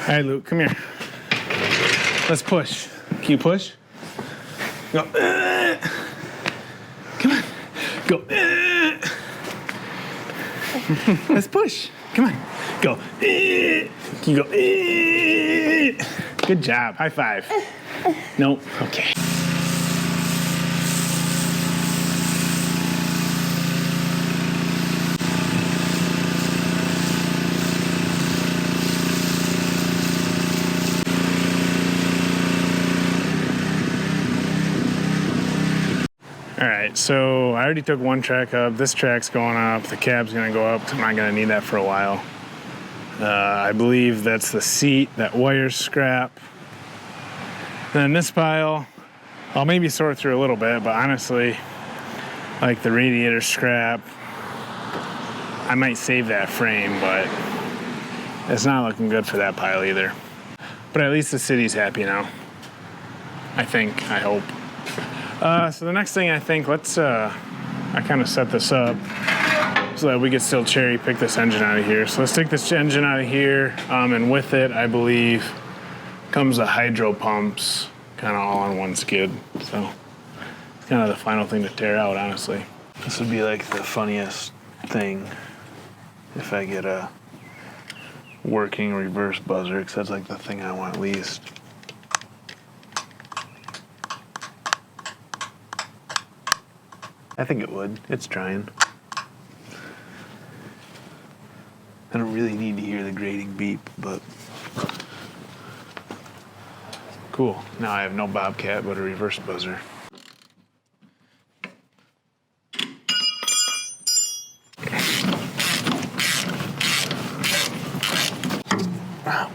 All right, Luke, come here. Let's push. Can you push? Go. Come on. Go. Let's push. Come on. Go. Can you go? Good job. High five. Nope. Okay. All right, so I already took one track up. This track's going up. The cab's gonna go up. I'm not gonna need that for a while. I believe that's the seat. That wire's scrap. Then this pile, I'll maybe sort through a little bit, but honestly, like the radiator scrap, I might save that frame, but it's not looking good for that pile either. But at least the city's happy now. I think, I hope. So the next thing I think, I kind of set this up so that we could still cherry pick this engine out of here. So let's take this engine out of here, and with it, I believe, comes the hydro pumps, kind of all on one skid. So it's kind of the final thing to tear out, honestly. This would be like the funniest thing if I get a working reverse buzzer, because that's like the thing I want least. I think it would. It's trying. I don't really need to hear the grating beep, but cool. Now I have no Bobcat, but a reverse buzzer. Wow.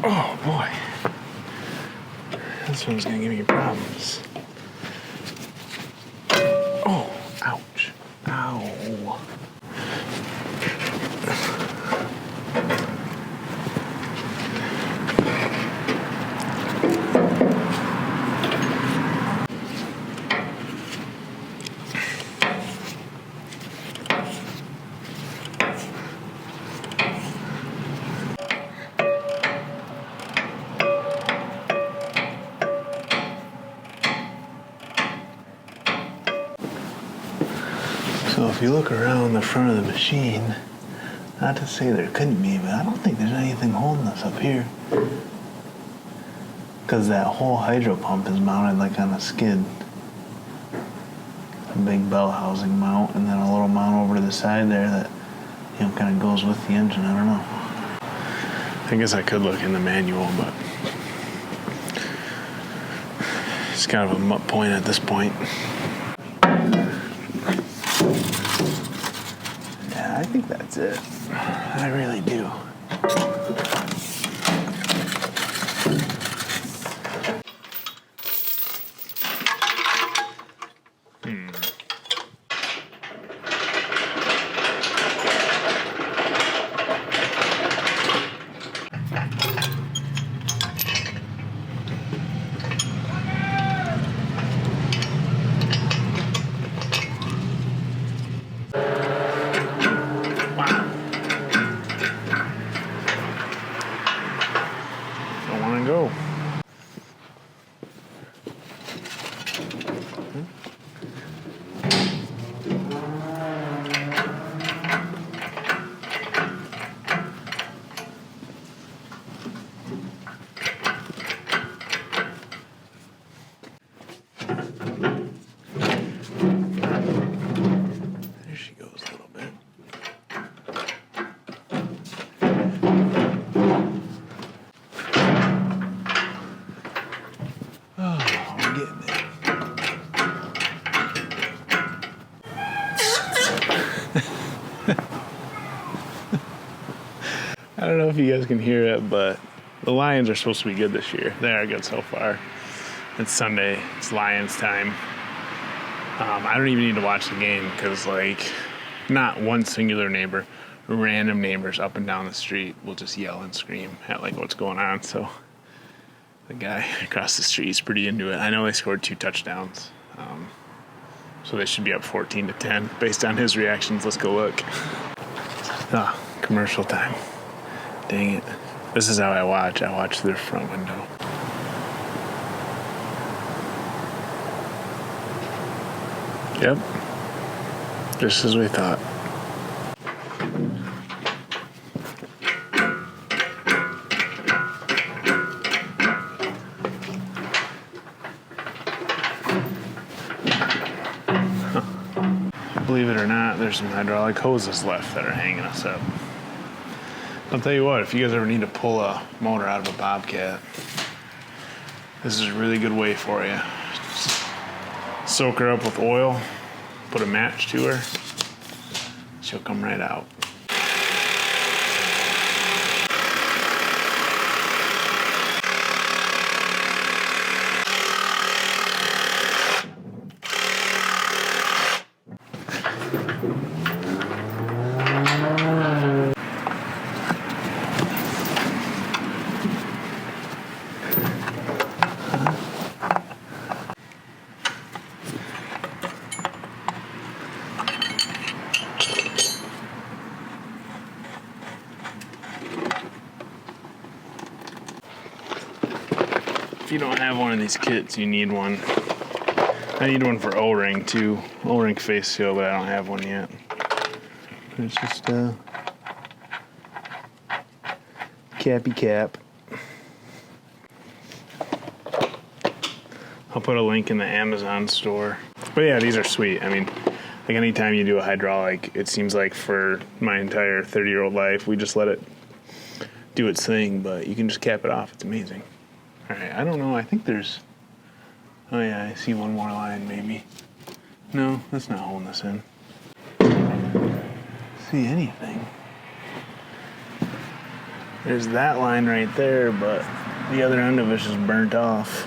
Oh boy, this one's gonna give me problems. Oh, ouch, ow. So if you look around the front of the machine, not to say there couldn't be, but I don't think there's anything holding us up here. Because that whole hydro pump is mounted like on a skid. A big bell housing mount, and then a little mount over to the side there that, you know, kind of goes with the engine. I don't know. I guess I could look in the manual, but it's kind of a moot point at this point. Yeah, I think that's it. I really do. Don't want to go. There she goes a little bit. Oh, we're getting there. I don't know if you guys can hear it, but the Lions are supposed to be good this year. They are good so far. It's Sunday. It's Lions time. I don't even need to watch the game because, like, not one singular neighbor, random neighbors up and down the street will just yell and scream at, like, what's going on. So the guy across the street is pretty into it. I know they scored 2 touchdowns. So they should be up 14-10 based on his reactions. Let's go look. Ah, commercial time. Dang it. This is how I watch. I watch through the front window. Yep. Just as we thought. Believe it or not, there's some hydraulic hoses left that are hanging us up. I'll tell you what, if you guys ever need to pull a motor out of a Bobcat, this is a really good way for you. Just soak her up with oil, put a match to her, she'll come right out. if you don't have one of these kits, you need one. I need one for O-ring too. O-ring face seal, but I don't have one yet. It's just cappy cap. I'll put a link in the Amazon store. But yeah, these are sweet. I mean, like anytime you do a hydraulic, it seems like for my entire 30-year-old life, we just let it do its thing, but you can just cap it off. It's amazing. All right, I don't know. I think there's... Oh yeah, I see one more line maybe. No, that's not holding this in. See anything? There's that line right there, but the other end of it's just burnt off.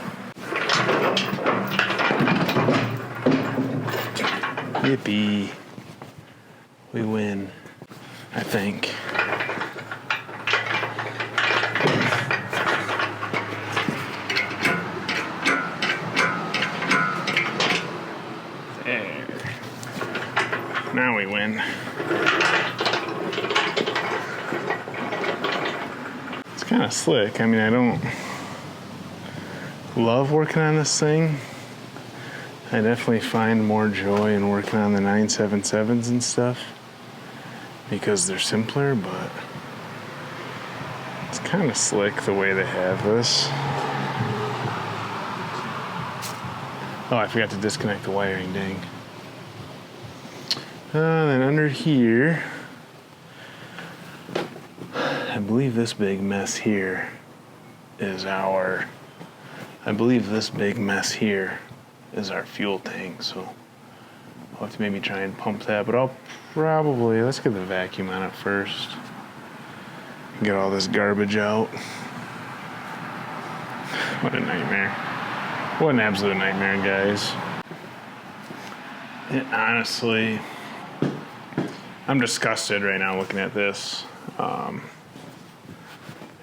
Yippee. We win, I think. There. Now we win. It's kind of slick. I mean, I don't love working on this thing. I definitely find more joy in working on the 977s and stuff because they're simpler, but it's kind of slick the way they have this. Oh, I forgot to disconnect the wiring, dang. Then under here, I believe this big mess here is our fuel tank, so I'll have to maybe try and pump that, but I'll probably, let's get the vacuum on it first. Get all this garbage out. What a nightmare. What an absolute nightmare, guys. And honestly, I'm disgusted right now looking at this,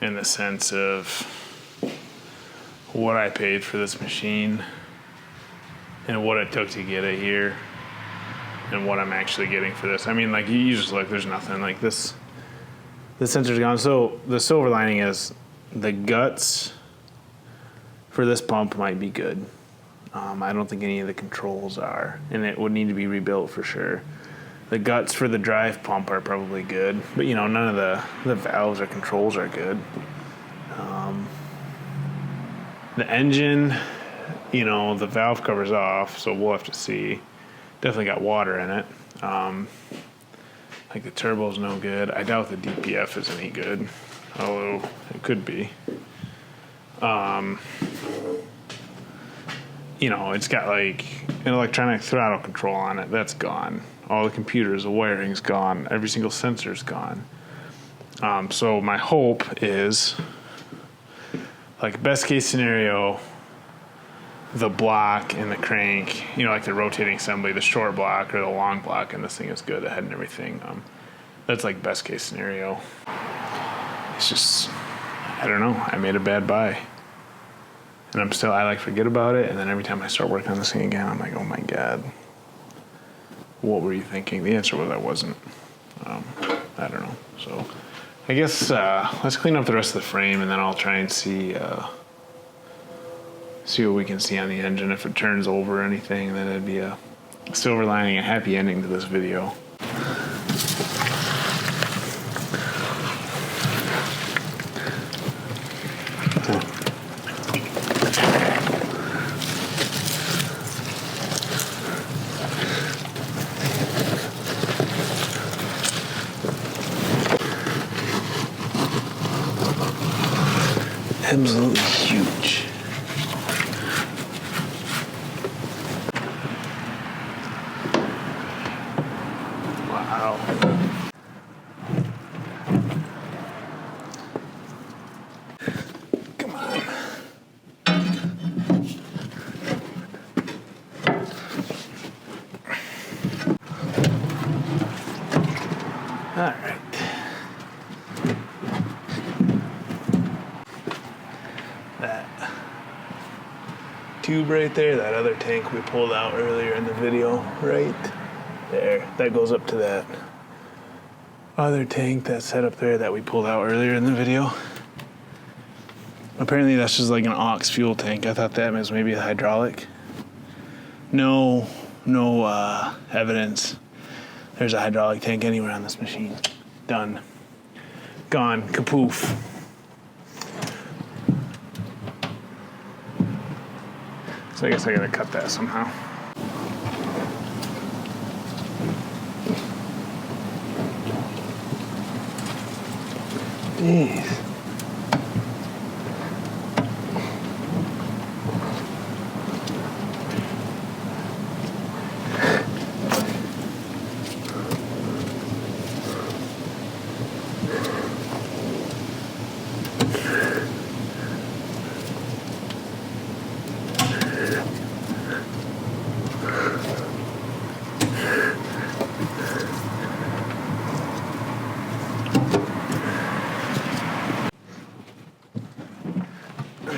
in the sense of what I paid for this machine and what it took to get it here and what I'm actually getting for this. I mean, like, you just look, there's nothing. Like, this sensor's gone. So the silver lining is the guts for this pump might be good. I don't think any of the controls are, and it would need to be rebuilt for sure. The guts for the drive pump are probably good, but, you know, none of the valves or controls are good. The engine, you know, the valve cover's off, so we'll have to see. Definitely got water in it. Like, the turbo's no good. I doubt the DPF is any good, although it could be. You know, it's got like an electronic throttle control on it. That's gone. All the computers, the wiring's gone. Every single sensor's gone. So my hope is, like, best case scenario, the block and the crank, you know, like the rotating assembly, the short block or the long block, and this thing is good ahead and everything. That's like best case scenario. It's just, I don't know. I made a bad buy. And I like forget about it, and then every time I start working on this thing again, I'm like, oh my God, what were you thinking? The answer was I wasn't. I don't know. So I guess let's clean up the rest of the frame, and then I'll try and see what we can see on the engine. If it turns over or anything, then it'd be a silver lining, a happy ending to this video. Absolutely huge. Wow. Come on. All right. Tube right there, that other tank we pulled out earlier in the video, right there, that goes up to that other tank that's set up there that we pulled out earlier in the video. Apparently that's just like an aux fuel tank. I thought that was maybe a hydraulic. No evidence there's a hydraulic tank anywhere on this machine. Done. Gone. Kapoof. So I guess I gotta cut that somehow. Jeez.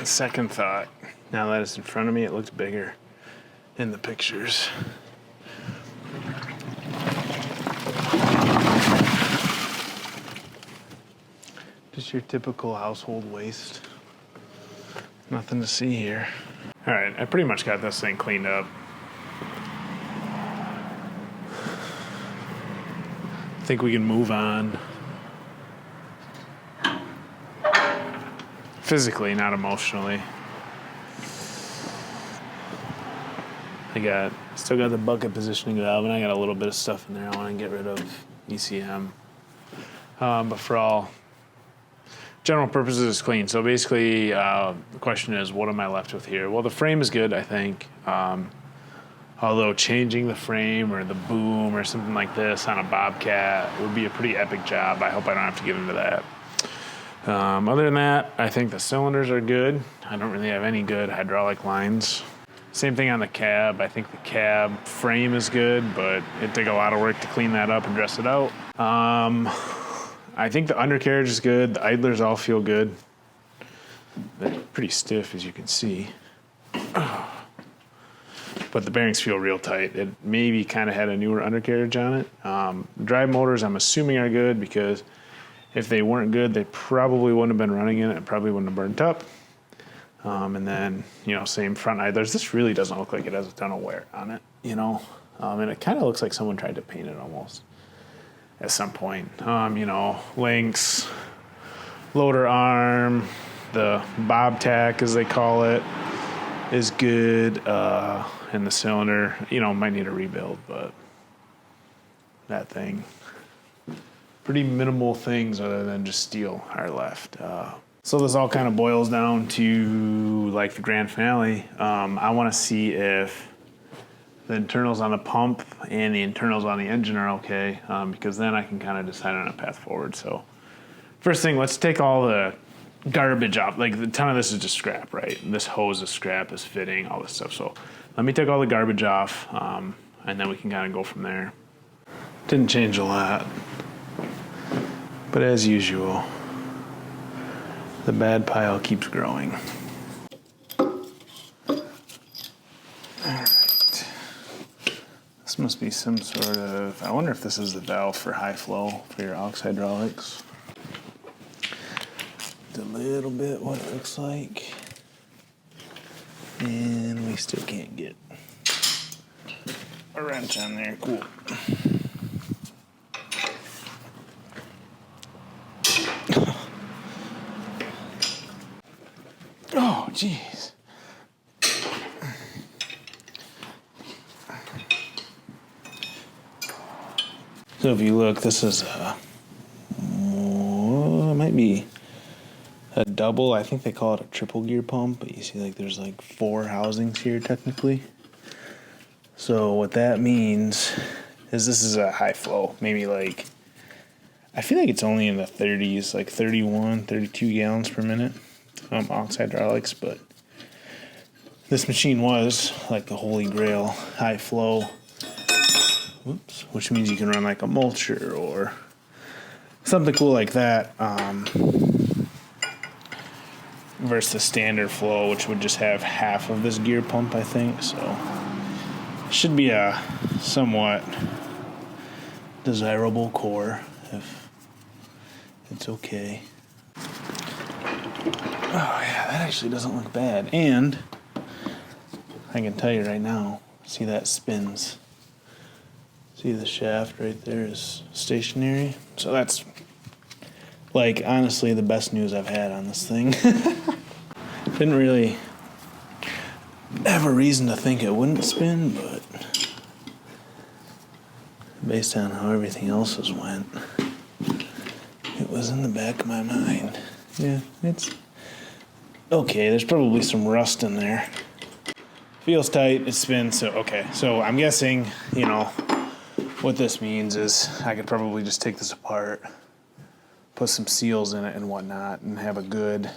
Second thought, now that it's in front of me, it looks bigger in the pictures. Just your typical household waste. Nothing to see here. All right, I pretty much got this thing cleaned up. I think we can move on. Physically, not emotionally. Still got the bucket positioning valve, and I got a little bit of stuff in there I want to get rid of, ECM. But for all general purposes, it's clean. So basically, the question is, what am I left with here? Well, the frame is good, I think. Although changing the frame or the boom or something like this on a Bobcat would be a pretty epic job. I hope I don't have to get into that. Other than that, I think the cylinders are good. I don't really have any good hydraulic lines. Same thing on the cab. I think the cab frame is good, but it'd take a lot of work to clean that up and dress it out. I think the undercarriage is good. The idlers all feel good. They're pretty stiff, as you can see. But the bearings feel real tight. It maybe kind of had a newer undercarriage on it. Drive motors, I'm assuming, are good, because if they weren't good, they probably wouldn't have been running in it. It probably wouldn't have burnt up. And then, same front idlers. This really doesn't look like it has a ton of wear on it, and it kind of looks like someone tried to paint it almost at some point. Links, loader arm, the bob tack, as they call it, is good. And the cylinder, might need a rebuild, but that thing, pretty minimal things other than just steel are left. So this all kind of boils down to, like, the grand finale. I want to see if the internals on the pump and the internals on the engine are okay, because then I can kind of decide on a path forward. So first thing, let's take all the garbage off. Like, a ton of this is just scrap, right? This hose is scrap, this fitting, all this stuff. So let me take all the garbage off, and then we can kind of go from there. Didn't change a lot, but as usual, the bad pile keeps growing. Alright. This must be some sort of, I wonder if this is the valve for high flow for your aux hydraulics. It's a little bit what it looks like. And we still can't get a wrench on there. Cool. Oh, jeez. So if you look, this is it might be a double. I think they call it a triple gear pump, but you see, like, there's like 4 housings here technically. So what that means is this is a high flow, maybe, like, I feel like it's only in the 30s, like 31, 32 gallons per minute. Aux hydraulics, but this machine was like the holy grail high flow, which means you can run like a mulcher or something cool like that, versus the standard flow, which would just have half of this gear pump, I think. So it should be a somewhat desirable core if it's okay. Oh yeah, that actually doesn't look bad. And I can tell you right now, see that spins. See the shaft right there is stationary. So that's like honestly the best news I've had on this thing. Didn't really have a reason to think it wouldn't spin, but based on how everything else has went, it was in the back of my mind. Yeah, it's okay. There's probably some rust in there. Feels tight, it spins, so okay. So I'm guessing, you know, what this means is I could probably just take this apart, put some seals in it and whatnot, and have a good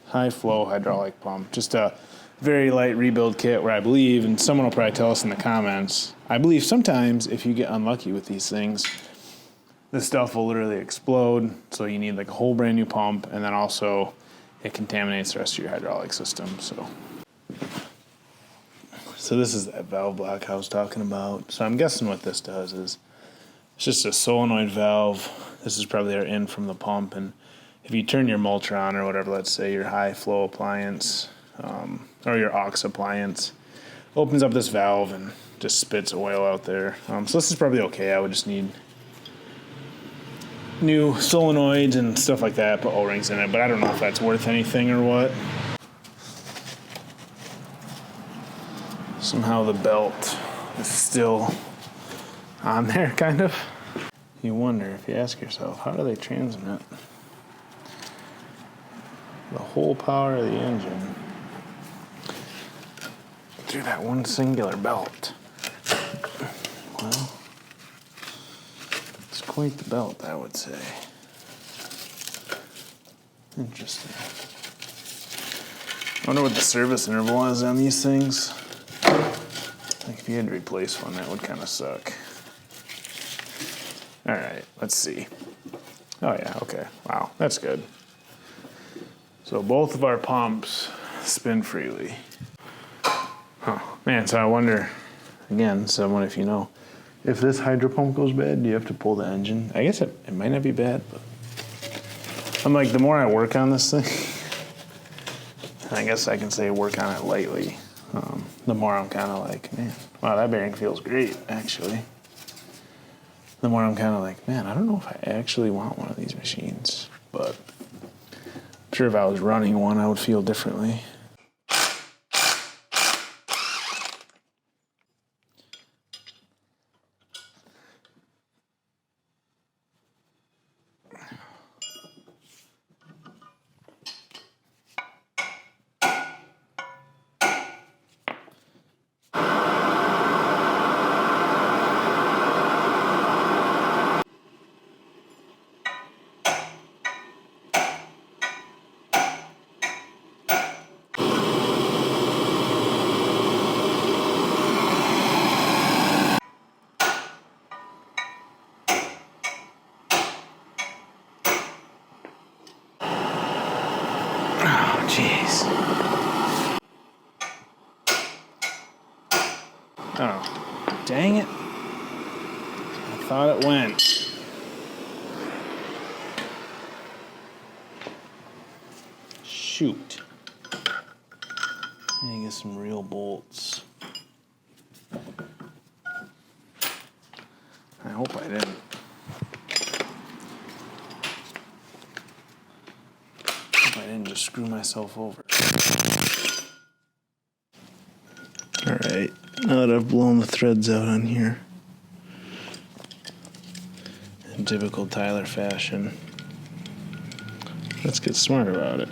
high flow hydraulic pump. Just a very light rebuild kit where I believe, and someone will probably tell us in the comments, I believe sometimes if you get unlucky with these things, this stuff will literally explode. So you need like a whole brand new pump, and then also it contaminates the rest of your hydraulic system. So this is that valve block I was talking about. So I'm guessing what this does is it's just a solenoid valve. This is probably our in from the pump, and if you turn your mulcher on or whatever, let's say your high flow appliance or your aux appliance, opens up this valve and just spits oil out there. So this is probably okay. I would just need new solenoids and stuff like that, put O-rings in it, but I don't know if that's worth anything or what. Somehow the belt is still on there, kind of. You wonder, if you ask yourself, how do they transmit the whole power of the engine through that one singular belt? Well, it's quite the belt, I would say. Interesting. I wonder what the service interval is on these things. Like if you had to replace one, that would kind of suck. All right, let's see. Oh yeah, okay. Wow, that's good. So both of our pumps spin freely. Oh man, so I wonder, again, someone if you know, if this hydro pump goes bad, do you have to pull the engine? I guess it might not be bad, but I'm like, the more I work on this thing, I guess I can say work on it lightly. The more I'm kind of like, man, wow, that bearing feels great, actually. The more I'm kind of like, man, I don't know if I actually want one of these machines, but I'm sure if I was running one, I would feel differently. Jeez. Oh, dang it. I thought it went. Shoot. I need to get some real bolts. I hope I didn't. I didn't just screw myself over. Alright, now that I've blown the threads out on here, in typical Tyler fashion, let's get smart about it.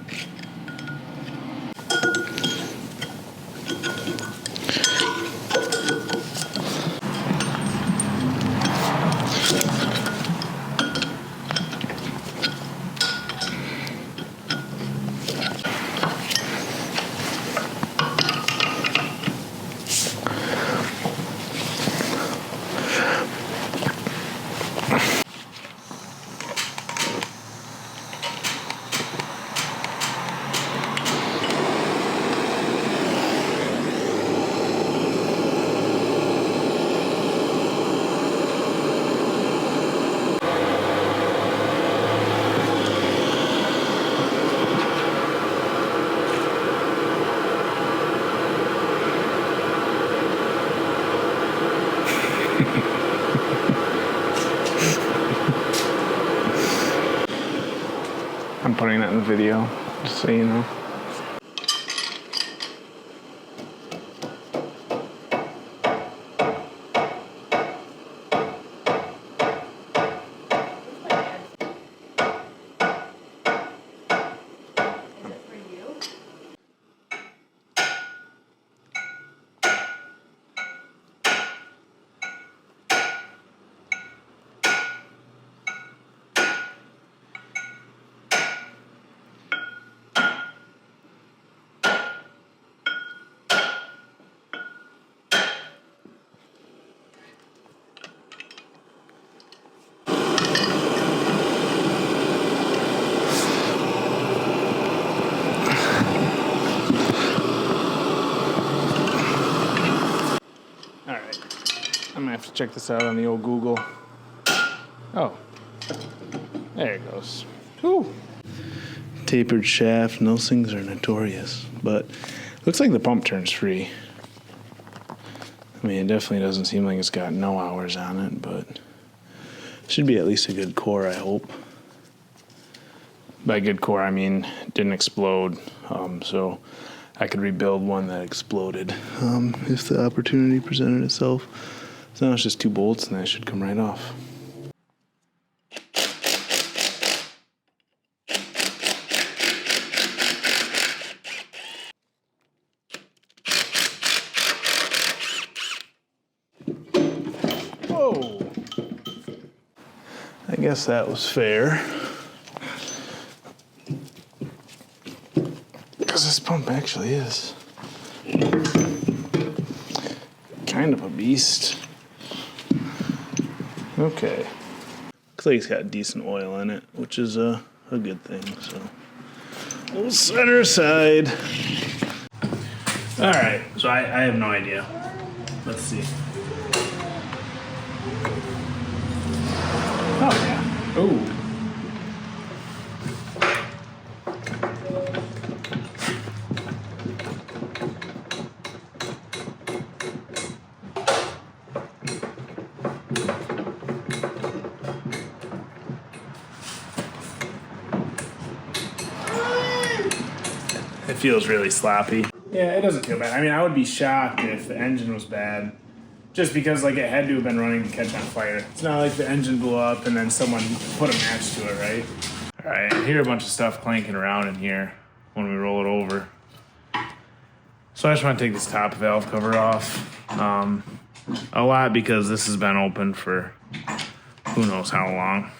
I'm putting that in the video, just so you know. I'm gonna have to check this out on the old Google. Oh, there it goes. Whew. Tapered shaft, those things are notorious, but looks like the pump turns free. I mean, it definitely doesn't seem like it's got no hours on it, but should be at least a good core, I hope. By good core, I mean it didn't explode, so I could rebuild one that exploded if the opportunity presented itself. So now it's just 2 bolts and that should come right off. Whoa! I guess that was fair. Because this pump actually is kind of a beast. Okay. Looks like it's got decent oil in it, which is a good thing, so we'll set her aside. Alright, so I have no idea. Let's see. Oh, yeah. Ooh. It feels really sloppy. Yeah, it doesn't feel bad. I mean, I would be shocked if the engine was bad, just because like it had to have been running to catch on fire. It's not like the engine blew up and then someone put a match to it, right? All right, I hear a bunch of stuff clanking around in here when we roll it over. So I just want to take this top valve cover off. A lot because this has been open for who knows how long.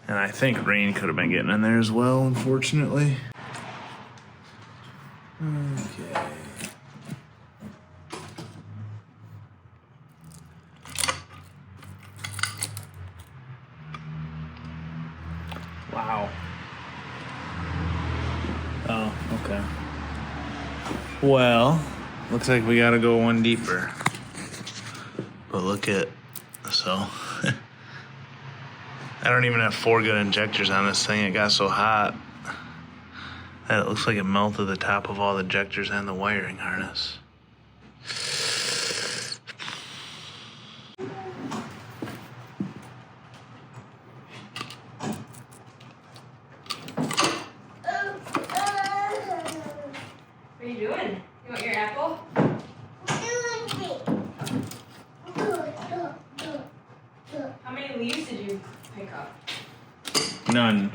And I think rain could have been getting in there as well, unfortunately. Okay. Wow. Oh, okay. Well, looks like we gotta go one deeper. But look at, so. I don't even have 4 good injectors on this thing. It got so hot that it looks like it melted the top of all the injectors and the wiring harness. What are you doing? You want your apple? How many leaves did you pick up? None.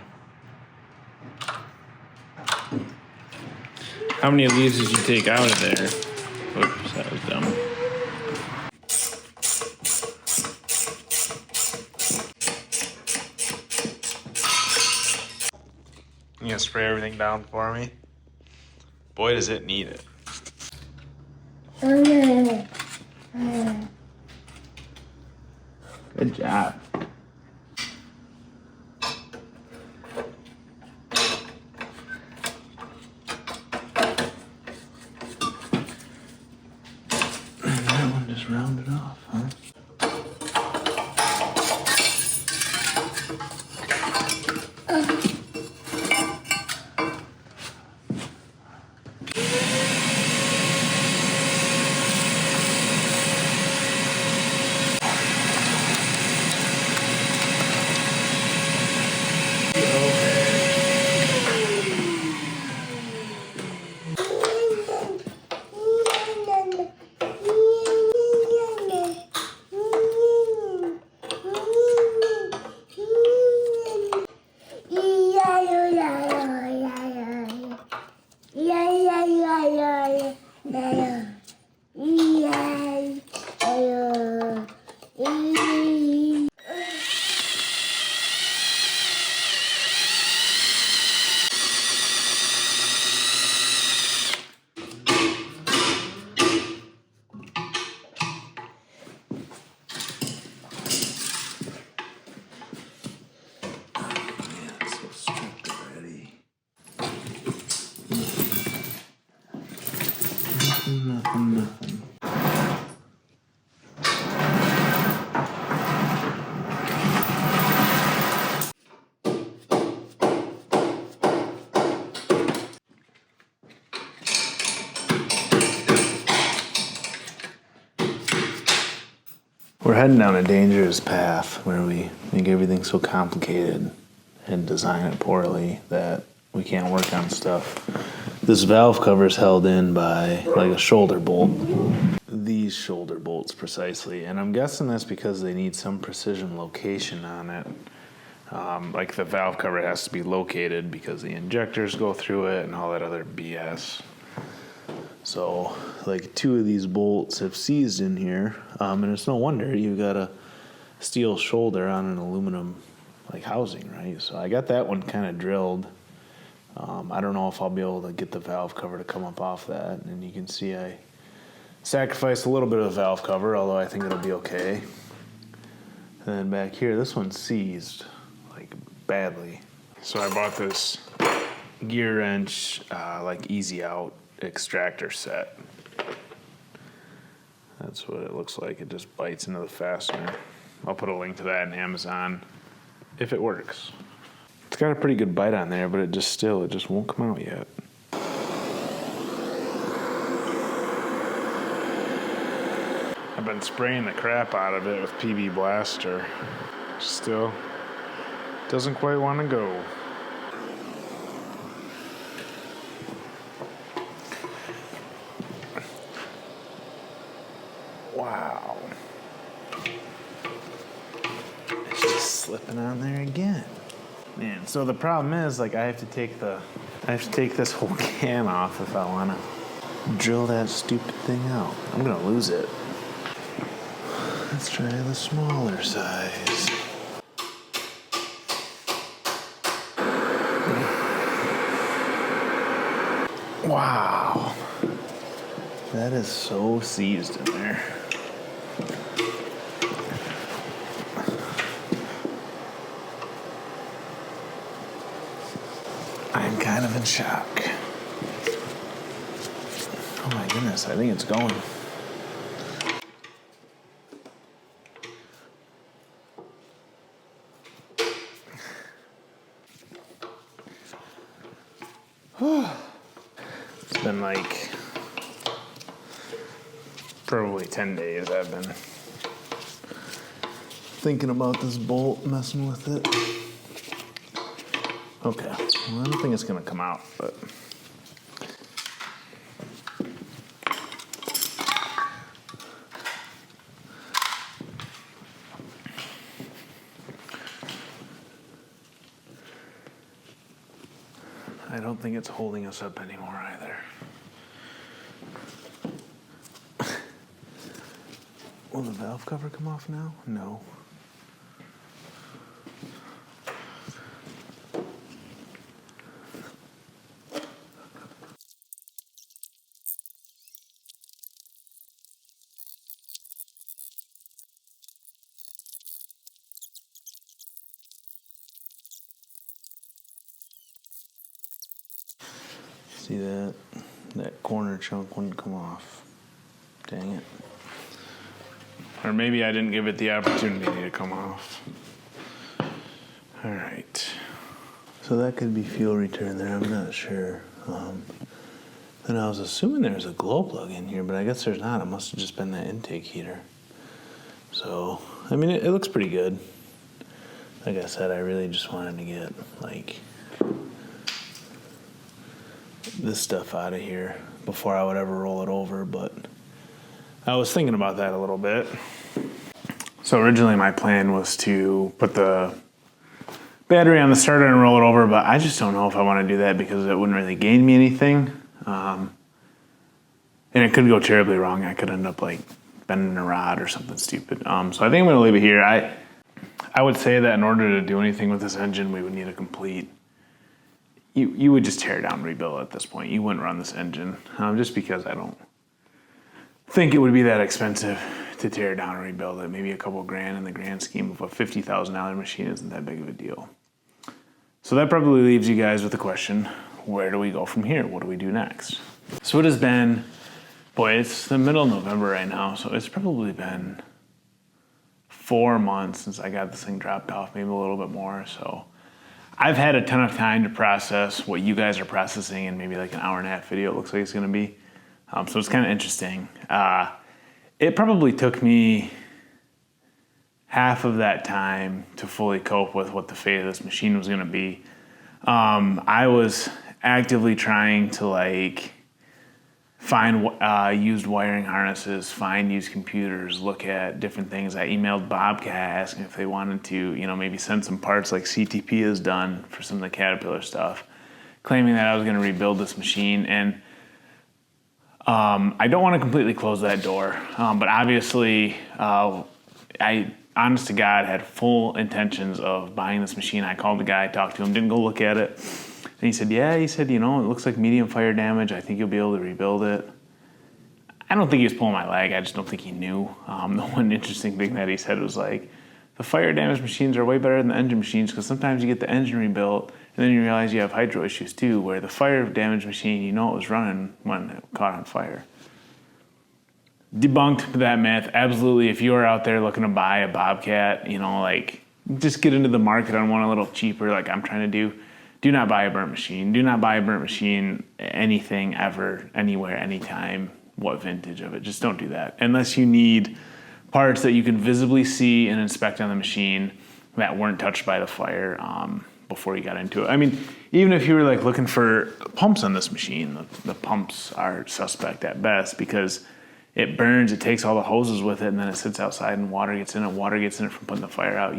How many leaves did you take out of there? Oops, that was dumb. You gonna spray everything down for me? Boy, does it need it. Good job. And that one just rounded off, huh? We're heading down a dangerous path where we make everything so complicated and design it poorly that we can't work on stuff. This valve cover is held in by like a shoulder bolt. These shoulder bolts precisely, and I'm guessing that's because they need some precision location on it. Like the valve cover has to be located because the injectors go through it and all that other BS. So like 2 of these bolts have seized in here, and it's no wonder you've got a steel shoulder on an aluminum like housing, right? So I got that one kind of drilled. I don't know if I'll be able to get the valve cover to come up off that, and you can see I sacrificed a little bit of the valve cover, although I think it'll be okay. And then back here, this one's seized like badly. So I bought this gear wrench, like easy out extractor set. That's what it looks like. It just bites into the fastener. I'll put a link to that in Amazon if it works. It's got a pretty good bite on there, but it just won't come out yet. I've been spraying the crap out of it with PB Blaster. Still doesn't quite want to go. Wow. It's just slipping on there again. Man, so the problem is like I have to take this whole can off if I want to drill that stupid thing out. I'm going to lose it. Let's try the smaller size. Wow. That is so seized in there. I'm kind of in shock. Oh my goodness, I think it's going. It's been like probably 10 days I've been thinking about this bolt, messing with it. Okay, well, I don't think it's gonna come out, but I don't think it's holding us up anymore either. Will the valve cover come off now? No. See that? That corner chunk wouldn't come off. Dang it. Or maybe I didn't give it the opportunity to come off. All right. So that could be fuel return there, I'm not sure. And I was assuming there was a glow plug in here, but I guess there's not. It must have just been that intake heater. So, I mean, it looks pretty good. Like I said, I really just wanted to get, like, this stuff out of here before I would ever roll it over, but I was thinking about that a little bit. So originally my plan was to put the battery on the starter and roll it over, but I just don't know if I want to do that because it wouldn't really gain me anything. And it could go terribly wrong. I could end up like bending a rod or something stupid. So I think I'm going to leave it here. I would say that in order to do anything with this engine, we would need a complete, you would just tear it down and rebuild it at this point. You wouldn't run this engine, just because I don't think it would be that expensive to tear it down and rebuild it. Maybe a couple grand in the grand scheme of a $50,000 machine isn't that big of a deal. So that probably leaves you guys with the question, where do we go from here? What do we do next? So it has been, boy, it's the middle of November right now, so it's probably been 4 months since I got this thing dropped off, maybe a little bit more. So I've had a ton of time to process what you guys are processing in maybe like an hour and a half video, it looks like it's gonna be. So it's kind of interesting. It probably took me half of that time to fully cope with what the fate of this machine was going to be. I was actively trying to like find used wiring harnesses, find used computers, look at different things. I emailed Bobcat asking if they wanted to, maybe send some parts like CTP has done for some of the Caterpillar stuff, claiming that I was going to rebuild this machine. And I don't want to completely close that door, but obviously I, honest to God, had full intentions of buying this machine. I called the guy, talked to him, didn't go look at it. And he said, it looks like medium fire damage. I think you'll be able to rebuild it. I don't think he was pulling my leg. I just don't think he knew. The one interesting thing that he said was like, the fire damage machines are way better than the engine machines because sometimes you get the engine rebuilt and then you realize you have hydro issues too, where the fire damage machine, it was running when it caught on fire. Debunked that myth. Absolutely, if you are out there looking to buy a Bobcat, just get into the market on one a little cheaper like I'm trying to do not buy a burnt machine. Do not buy a burnt machine, anything, ever, anywhere, anytime, what vintage of it. Just don't do that. Unless you need parts that you can visibly see and inspect on the machine that weren't touched by the fire before you got into it. I mean, even if you were like looking for pumps on this machine, the pumps are suspect at best because it burns, it takes all the hoses with it, and then it sits outside and water gets in it. Water gets in it from putting the fire out.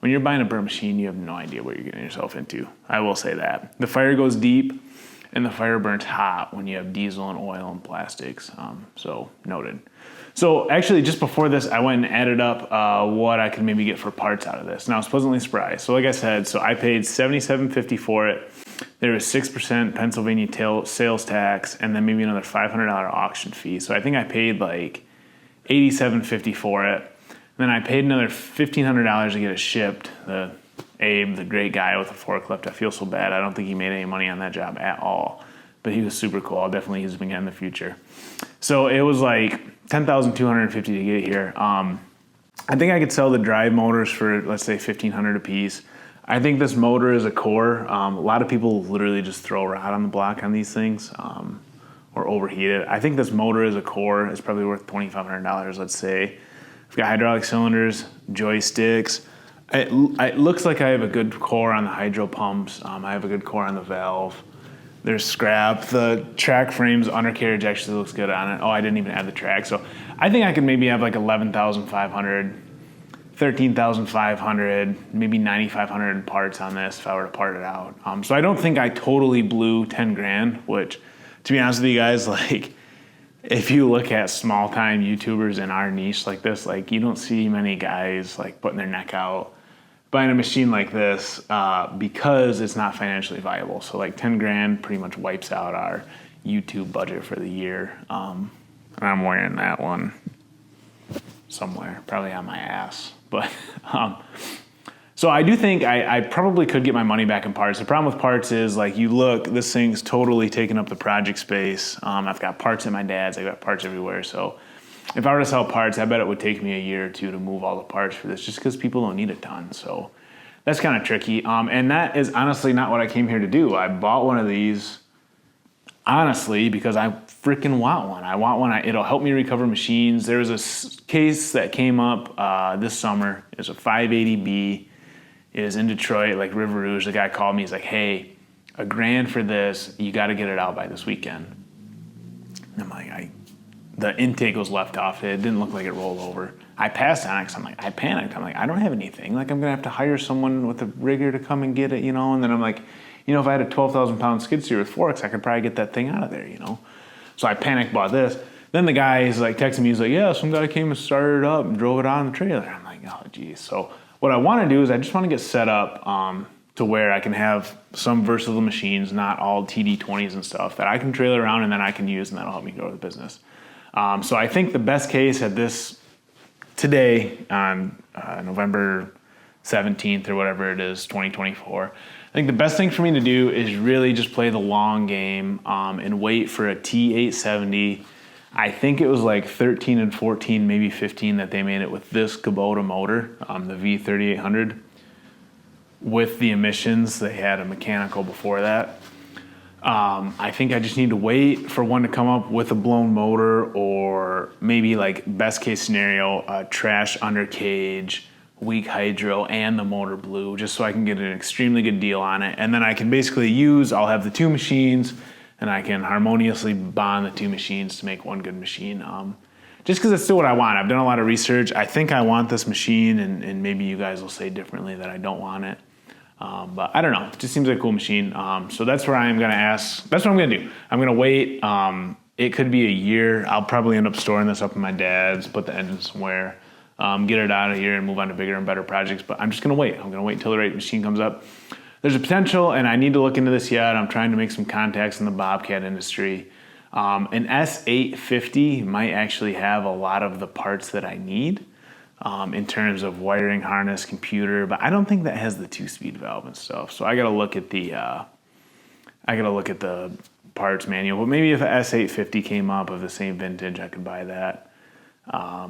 When you're buying a burnt machine, you have no idea what you're getting yourself into. I will say that. The fire goes deep, and the fire burns hot when you have diesel and oil and plastics. So noted. So actually, just before this, I went and added up what I could maybe get for parts out of this. And I was pleasantly surprised. So like I said, I paid $77.50 for it. There was 6% Pennsylvania sales tax, and then maybe another $500 auction fee. So I think I paid like $87.50 for it. Then I paid another $1,500 to get it shipped. Abe, the great guy with the forklift, I feel so bad. I don't think he made any money on that job at all. But he was super cool. I'll definitely use him again in the future. So it was like $10,250 to get here. I think I could sell the drive motors for, let's say, $1,500 a piece. I think this motor is a core. A lot of people literally just throw rod on the block on these things or overheat it. I think this motor is a core. It's probably worth $2,500, let's say. I've got hydraulic cylinders, joysticks. It looks like I have a good core on the hydro pumps. I have a good core on the valve. There's scrap. The track frame's undercarriage actually looks good on it. Oh, I didn't even add the track. So I think I could maybe have like 11,500, 13,500, maybe 9,500 parts on this if I were to part it out. So I don't think I totally blew 10 grand, which, to be honest with you guys, like, if you look at small time YouTubers in our niche like this, like you don't see many guys like putting their neck out buying a machine like this because it's not financially viable. So like 10 grand pretty much wipes out our YouTube budget for the year. And I'm wearing that one somewhere, probably on my ass. But so I do think I probably could get my money back in parts. The problem with parts is like you look, this thing's totally taking up the project space. I've got parts at my dad's, I've got parts everywhere. So if I were to sell parts, I bet it would take me a year or two to move all the parts for this just because people don't need a ton. So that's kind of tricky. And that is honestly not what I came here to do. I bought one of these honestly because I freaking want one. I want one. It'll help me recover machines. There was a case that came up this summer. It was a 580B. It was in Detroit, like River Rouge. The guy called me. He's like, hey, $1,000 for this. You got to get it out by this weekend. And I'm like, the intake was left off. It didn't look like it rolled over. I passed on it because I panicked. I'm like, I don't have anything. Like, I'm going to have to hire someone with a rigger to come and get it, And then I'm like, if I had a 12,000-pound skid steer with forks, I could probably get that thing out of there, So I panicked, bought this. Then the guy is like texting me. He's like, yeah, some guy came and started it up and drove it on the trailer. I'm like, oh, geez. So what I want to do is I just want to get set up to where I can have some versatile machines, not all TD20s and stuff, that I can trailer around and then I can use, and that'll help me grow the business. So I think the best case at this today on November 17th or whatever it is, 2024, I think the best thing for me to do is really just play the long game and wait for a T870. I think it was like 13 and 14, maybe 15 that they made it with this Kubota motor, the V3800. With the emissions, they had a mechanical before that. I think I just need to wait for one to come up with a blown motor, or maybe like best case scenario, a trash undercage weak hydro and the motor blue, just so I can get an extremely good deal on it. And then I can basically use, I'll have the two machines and I can harmoniously bond the two machines to make one good machine. Just because it's still what I want. I've done a lot of research. I think I want this machine, and maybe you guys will say differently that I don't want it. But I don't know. It just seems like a cool machine. So that's where I'm going to ask. That's what I'm going to do. I'm going to wait. It could be a year. I'll probably end up storing this up in my dad's, put the engine somewhere, get it out of here and move on to bigger and better projects. But I'm just going to wait. I'm going to wait until the right machine comes up. There's a potential, and I need to look into this yet. I'm trying to make some contacts in the Bobcat industry. An S850 might actually have a lot of the parts that I need. In terms of wiring harness, computer, but I don't think that has the 2-speed valve and stuff. So I got to look at the parts manual. But maybe if a S850 came up of the same vintage, I could buy that. I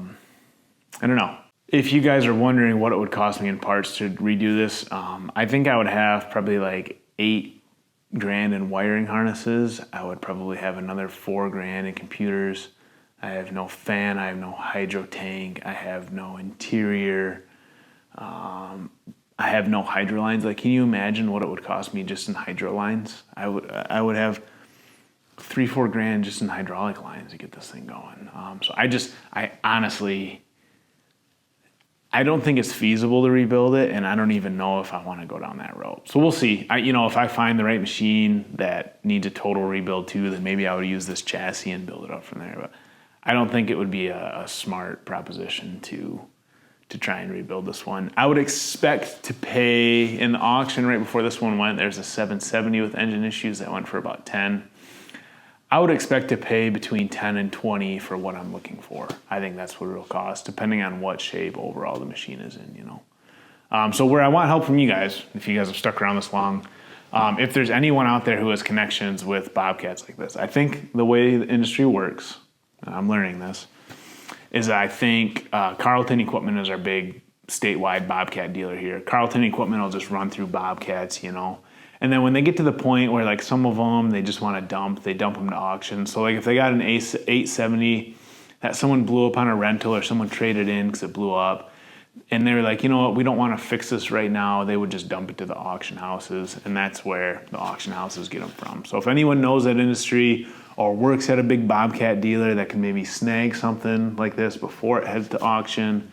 don't know. If you guys are wondering what it would cost me in parts to redo this, I think I would have probably like $8,000 in wiring harnesses. I would probably have another $4,000 in computers. I have no fan, I have no hydro tank, I have no interior, I have no hydro lines. Like, can you imagine what it would cost me just in hydro lines? I would have $3-4 just in hydraulic lines to get this thing going. So I honestly, I don't think it's feasible to rebuild it, and I don't even know if I want to go down that road. So we'll see. If I find the right machine that needs a total rebuild too, then maybe I would use this chassis and build it up from there. But I don't think it would be a smart proposition to try and rebuild this one. I would expect to pay in the auction right before this one went. There's a 770 with engine issues that went for about 10. I would expect to pay between 10 and 20 for what I'm looking for. I think that's what it'll cost, depending on what shape overall the machine is in. So where I want help from you guys, if you guys have stuck around this long, if there's anyone out there who has connections with Bobcats like this, I think the way the industry works, I'm learning this, is I think Carlton Equipment is our big statewide Bobcat dealer here. Carlton Equipment will just run through Bobcats, And then when they get to the point where like some of them, they just want to dump, they dump them to auction. So like if they got an 870 that someone blew up on a rental or someone traded in because it blew up, and they were like, you know what, we don't want to fix this right now, they would just dump it to the auction houses, and that's where the auction houses get them from. So if anyone knows that industry or works at a big Bobcat dealer that can maybe snag something like this before it heads to auction,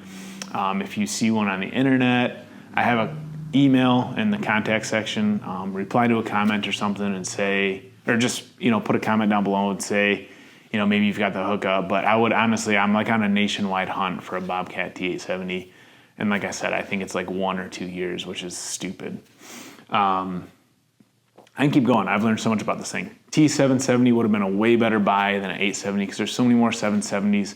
if you see one on the internet, I have a email in the contact section, reply to a comment or something and say, or just, put a comment down below and say, maybe you've got the hookup. But I would honestly, I'm like on a nationwide hunt for a Bobcat T870. And like I said, I think it's like 1 or 2 years, which is stupid. I can keep going. I've learned so much about this thing. T770 would have been a way better buy than an 870 because there's so many more 770s.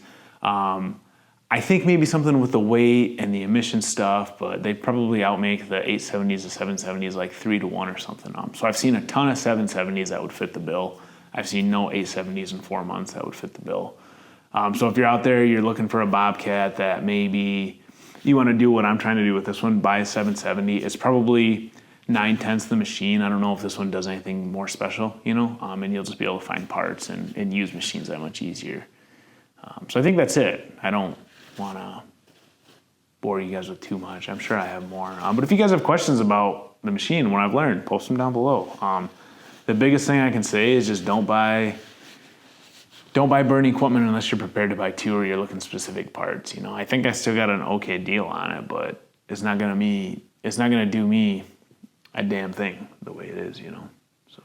I think maybe something with the weight and the emission stuff, but they'd probably outmake the 870s to 770s like 3-1 or something. So I've seen a ton of 770s that would fit the bill. I've seen no 870s in 4 months that would fit the bill. So if you're out there, you're looking for a Bobcat that maybe you want to do what I'm trying to do with this one, buy a 770. It's probably 9/10 the machine. I don't know if this one does anything more special, and you'll just be able to find parts and use machines that much easier. So I think that's it. I don't want to bore you guys with too much. I'm sure I have more. But if you guys have questions about the machine, what I've learned, post them down below. The biggest thing I can say is just don't buy burning equipment unless you're prepared to buy two or you're looking specific parts. I think I still got an okay deal on it, but it's not gonna do me a damn thing the way it is, So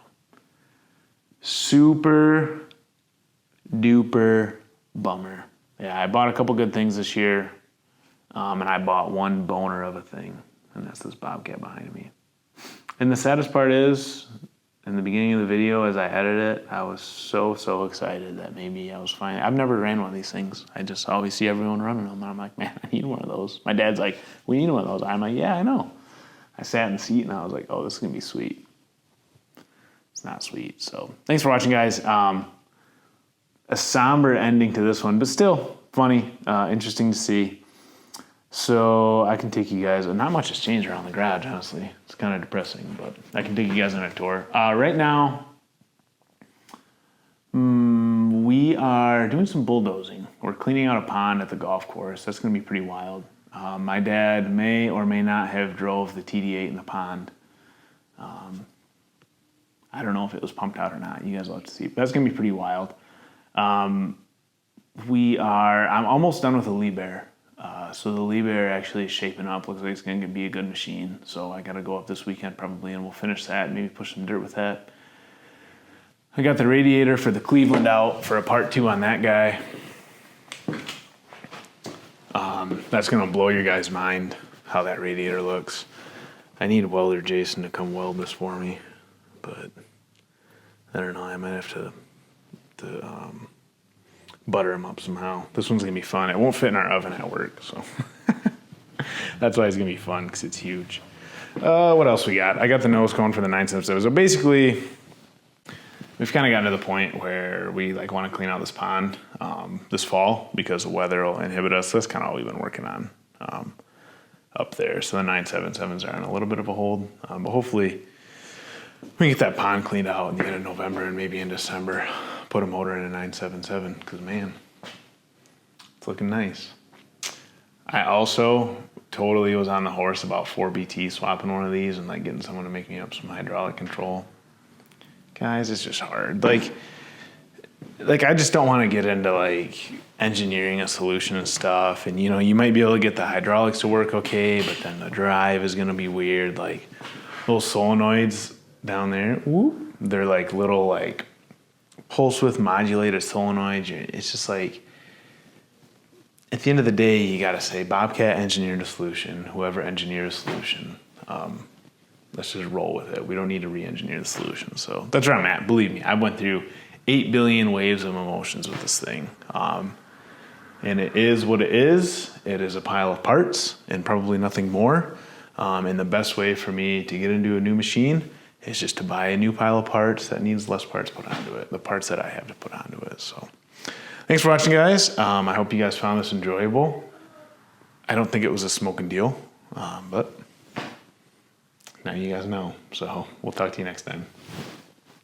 super duper bummer. Yeah, I bought a couple good things this year, and I bought one boner of a thing, and that's this Bobcat behind me. And the saddest part is, in the beginning of the video, as I edited it, I was so excited that maybe I was fine. I've never ran one of these things. I just always see everyone running them, and I'm like, man, I need one of those. My dad's like, we need one of those. I'm like, yeah, I know. I sat in the seat, and I was like, oh, this is going to be sweet. It's not sweet. So thanks for watching, guys. A somber ending to this one, but still funny, interesting to see. So I can take you guys, not much has changed around the garage, honestly. It's kind of depressing, but I can take you guys on a tour. Right now, we are doing some bulldozing. We're cleaning out a pond at the golf course. That's going to be pretty wild. My dad may or may not have drove the TD8 in the pond. I don't know if it was pumped out or not. You guys will have to see. But that's going to be pretty wild. I'm almost done with the Liebherr. So the Liebherr actually is shaping up. Looks like it's going to be a good machine. So I got to go up this weekend probably, and we'll finish that and maybe push some dirt with that. I got the radiator for the Cleveland out for a part 2 on that guy. That's going to blow your guys' mind how that radiator looks. I need welder Jason to come weld this for me, but I don't know. I might have to butter him up somehow. This one's going to be fun. It won't fit in our oven at work, so that's why it's going to be fun, because it's huge. What else we got? I got the nose cone for the 977. So basically, we've kind of gotten to the point where we want to clean out this pond this fall because the weather will inhibit us. That's kind of all we've been working on up there. So the 977s are on a little bit of a hold, but hopefully we can get that pond cleaned out in the end of November and maybe in December. Put a motor in a 977 because, man, it's looking nice. I also totally was on the horse about 4BT swapping one of these and getting someone to make me up some hydraulic control. Guys, it's just hard. I just don't want to get into engineering a solution and stuff. And you might be able to get the hydraulics to work okay, but then the drive is gonna be weird. Those solenoids down there, they're little pulse width modulated solenoids. It's just at the end of the day, you gotta say Bobcat engineered a solution. Whoever engineered a solution. Let's just roll with it. We don't need to re-engineer the solution. So that's where I'm at. Believe me, I went through 8 billion waves of emotions with this thing. And it is what it is. It is a pile of parts and probably nothing more. And the best way for me to get into a new machine is just to buy a new pile of parts that needs less parts put onto it, the parts that I have to put onto it. So thanks for watching, guys. I hope you guys found this enjoyable. I don't think it was a smoking deal, but now you guys know. So we'll talk to you next time.